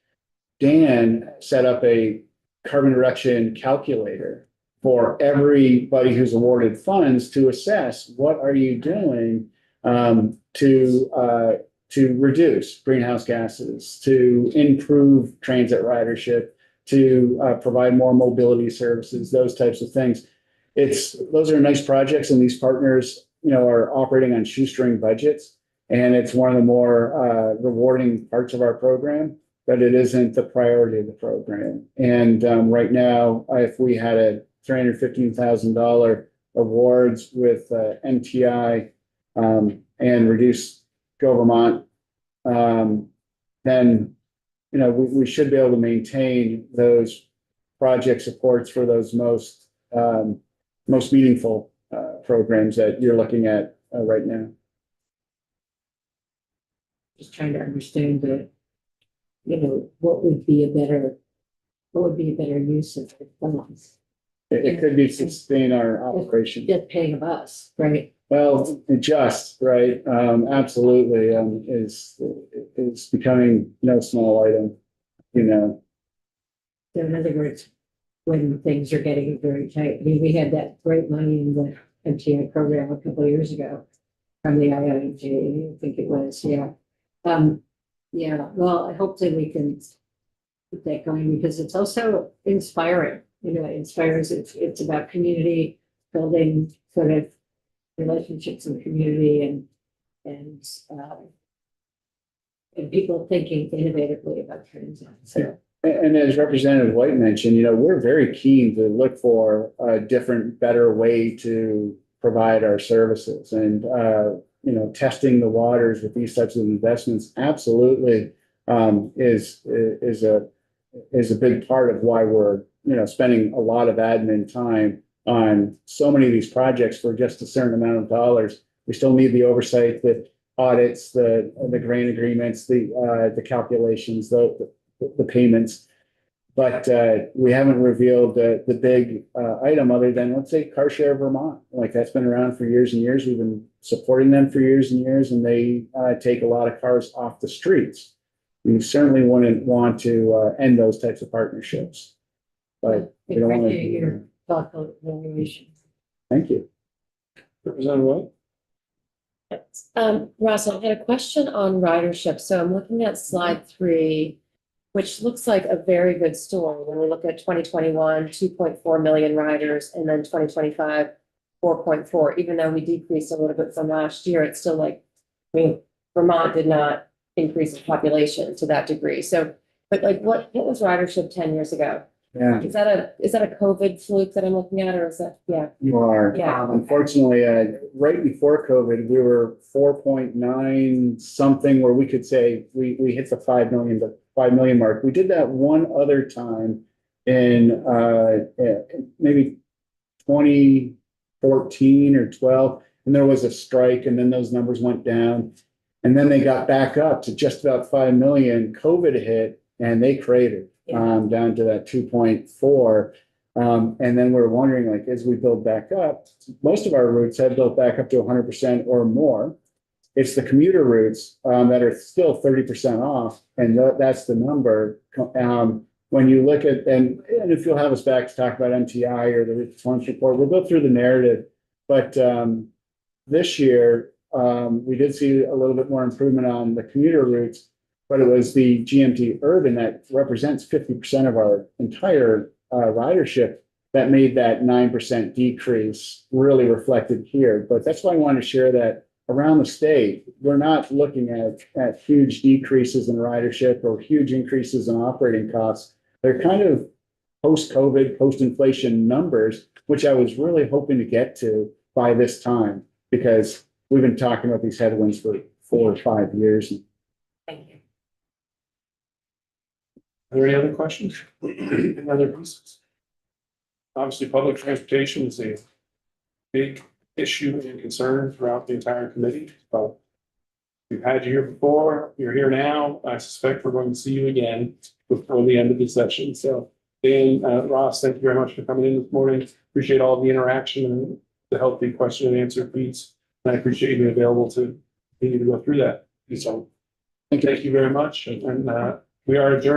Dan set up a carbon reduction calculator for everybody who's awarded funds to assess what are you doing to reduce greenhouse gases, to improve transit ridership, to provide more mobility services, those types of things. Those are nice projects, and these partners, are operating on shoestring budgets, and it's one of the more rewarding parts of our program, but it isn't the priority of the program. And right now, if we had a $315,000 awards with MTI and reduce Go Vermont, then we should be able to maintain those project supports for those most meaningful programs that you're looking at right now. Just trying to understand what would be a better use of the funds. It could be sustain our operation. Just paying a bus, right? Well, right? Absolutely, is becoming no small item, So in other words, when things are getting very tight, we had that great money in the MTI program a couple of years ago from the IIJ, I think it was, yeah. Well, I hope that we can keep that going because it's also inspiring. It inspires. It's about community building, sort of relationships in the community, and people thinking innovatively about transit. So. And as Representative White mentioned, we're very keen to look for a different, better way to provide our services, and testing the waters with these types of investments absolutely is a big part of why we're spending a lot of admin time on so many of these projects for just a certain amount of dollars. We still need the oversight, the audits, the grant agreements, the calculations, the payments. But we haven't revealed the big item other than, let's say, Car Share Vermont. Like, that's been around for years and years. We've been supporting them for years and years, and they take a lot of cars off the streets. We certainly wouldn't want to end those types of partnerships. But we don't want your thoughtful evaluation. Thank you. Representative White? Russ, I had a question on ridership. So I'm looking at slide 3, which looks like a very good story. When we look at 2021, 2.4 million riders, and then 2025, 4.4. Even though we decreased a little bit from last year, it's still like, I mean, Vermont did not increase its population to that degree. So, but like, what was ridership 10 years ago? Yeah, Is that a COVID fluke that I'm looking at, or is that, yeah? you are. Yeah. Unfortunately, right before COVID, we were 4.9 something where we could say we hit the 5 million mark. We did that one other time in maybe 2014 or 12, and there was a strike, and then those numbers went down. And then they got back up to just about 5 million. COVID hit and they cratered down to that 2.4. And then we're wondering, like, as we build back up, most of our routes have built back up to 100% or more. It's the commuter routes that are still 30% off, and that's the number. When you look at, and if you'll have us back to talk about MTI or the route performance report, we'll go through the narrative. But this year, we did see a little bit more improvement on the commuter routes, but it was the GMT urban that represents 50% of our entire ridership that made that 9% decrease really reflected here. But that's why I want to share that around the state, we're not looking at huge decreases in ridership or huge increases in operating costs. They're kind of post-COVID, post-inflation numbers, which I was really hoping to get to by this time, because we've been talking about these headwinds for 4 or 5 years. Thank you. Are there any other questions? Any other pieces? Obviously, public transportation is a big issue and concern throughout the entire committee. But we've had you here before, you're here now. I suspect we're going to see you again before the end of the session. So Dan, Ross, thank you very much for coming in this morning. Appreciate all the interaction and the healthy question and answer piece. And I appreciate you being available to continue to go through that. So thank you very much. And we are adjourned.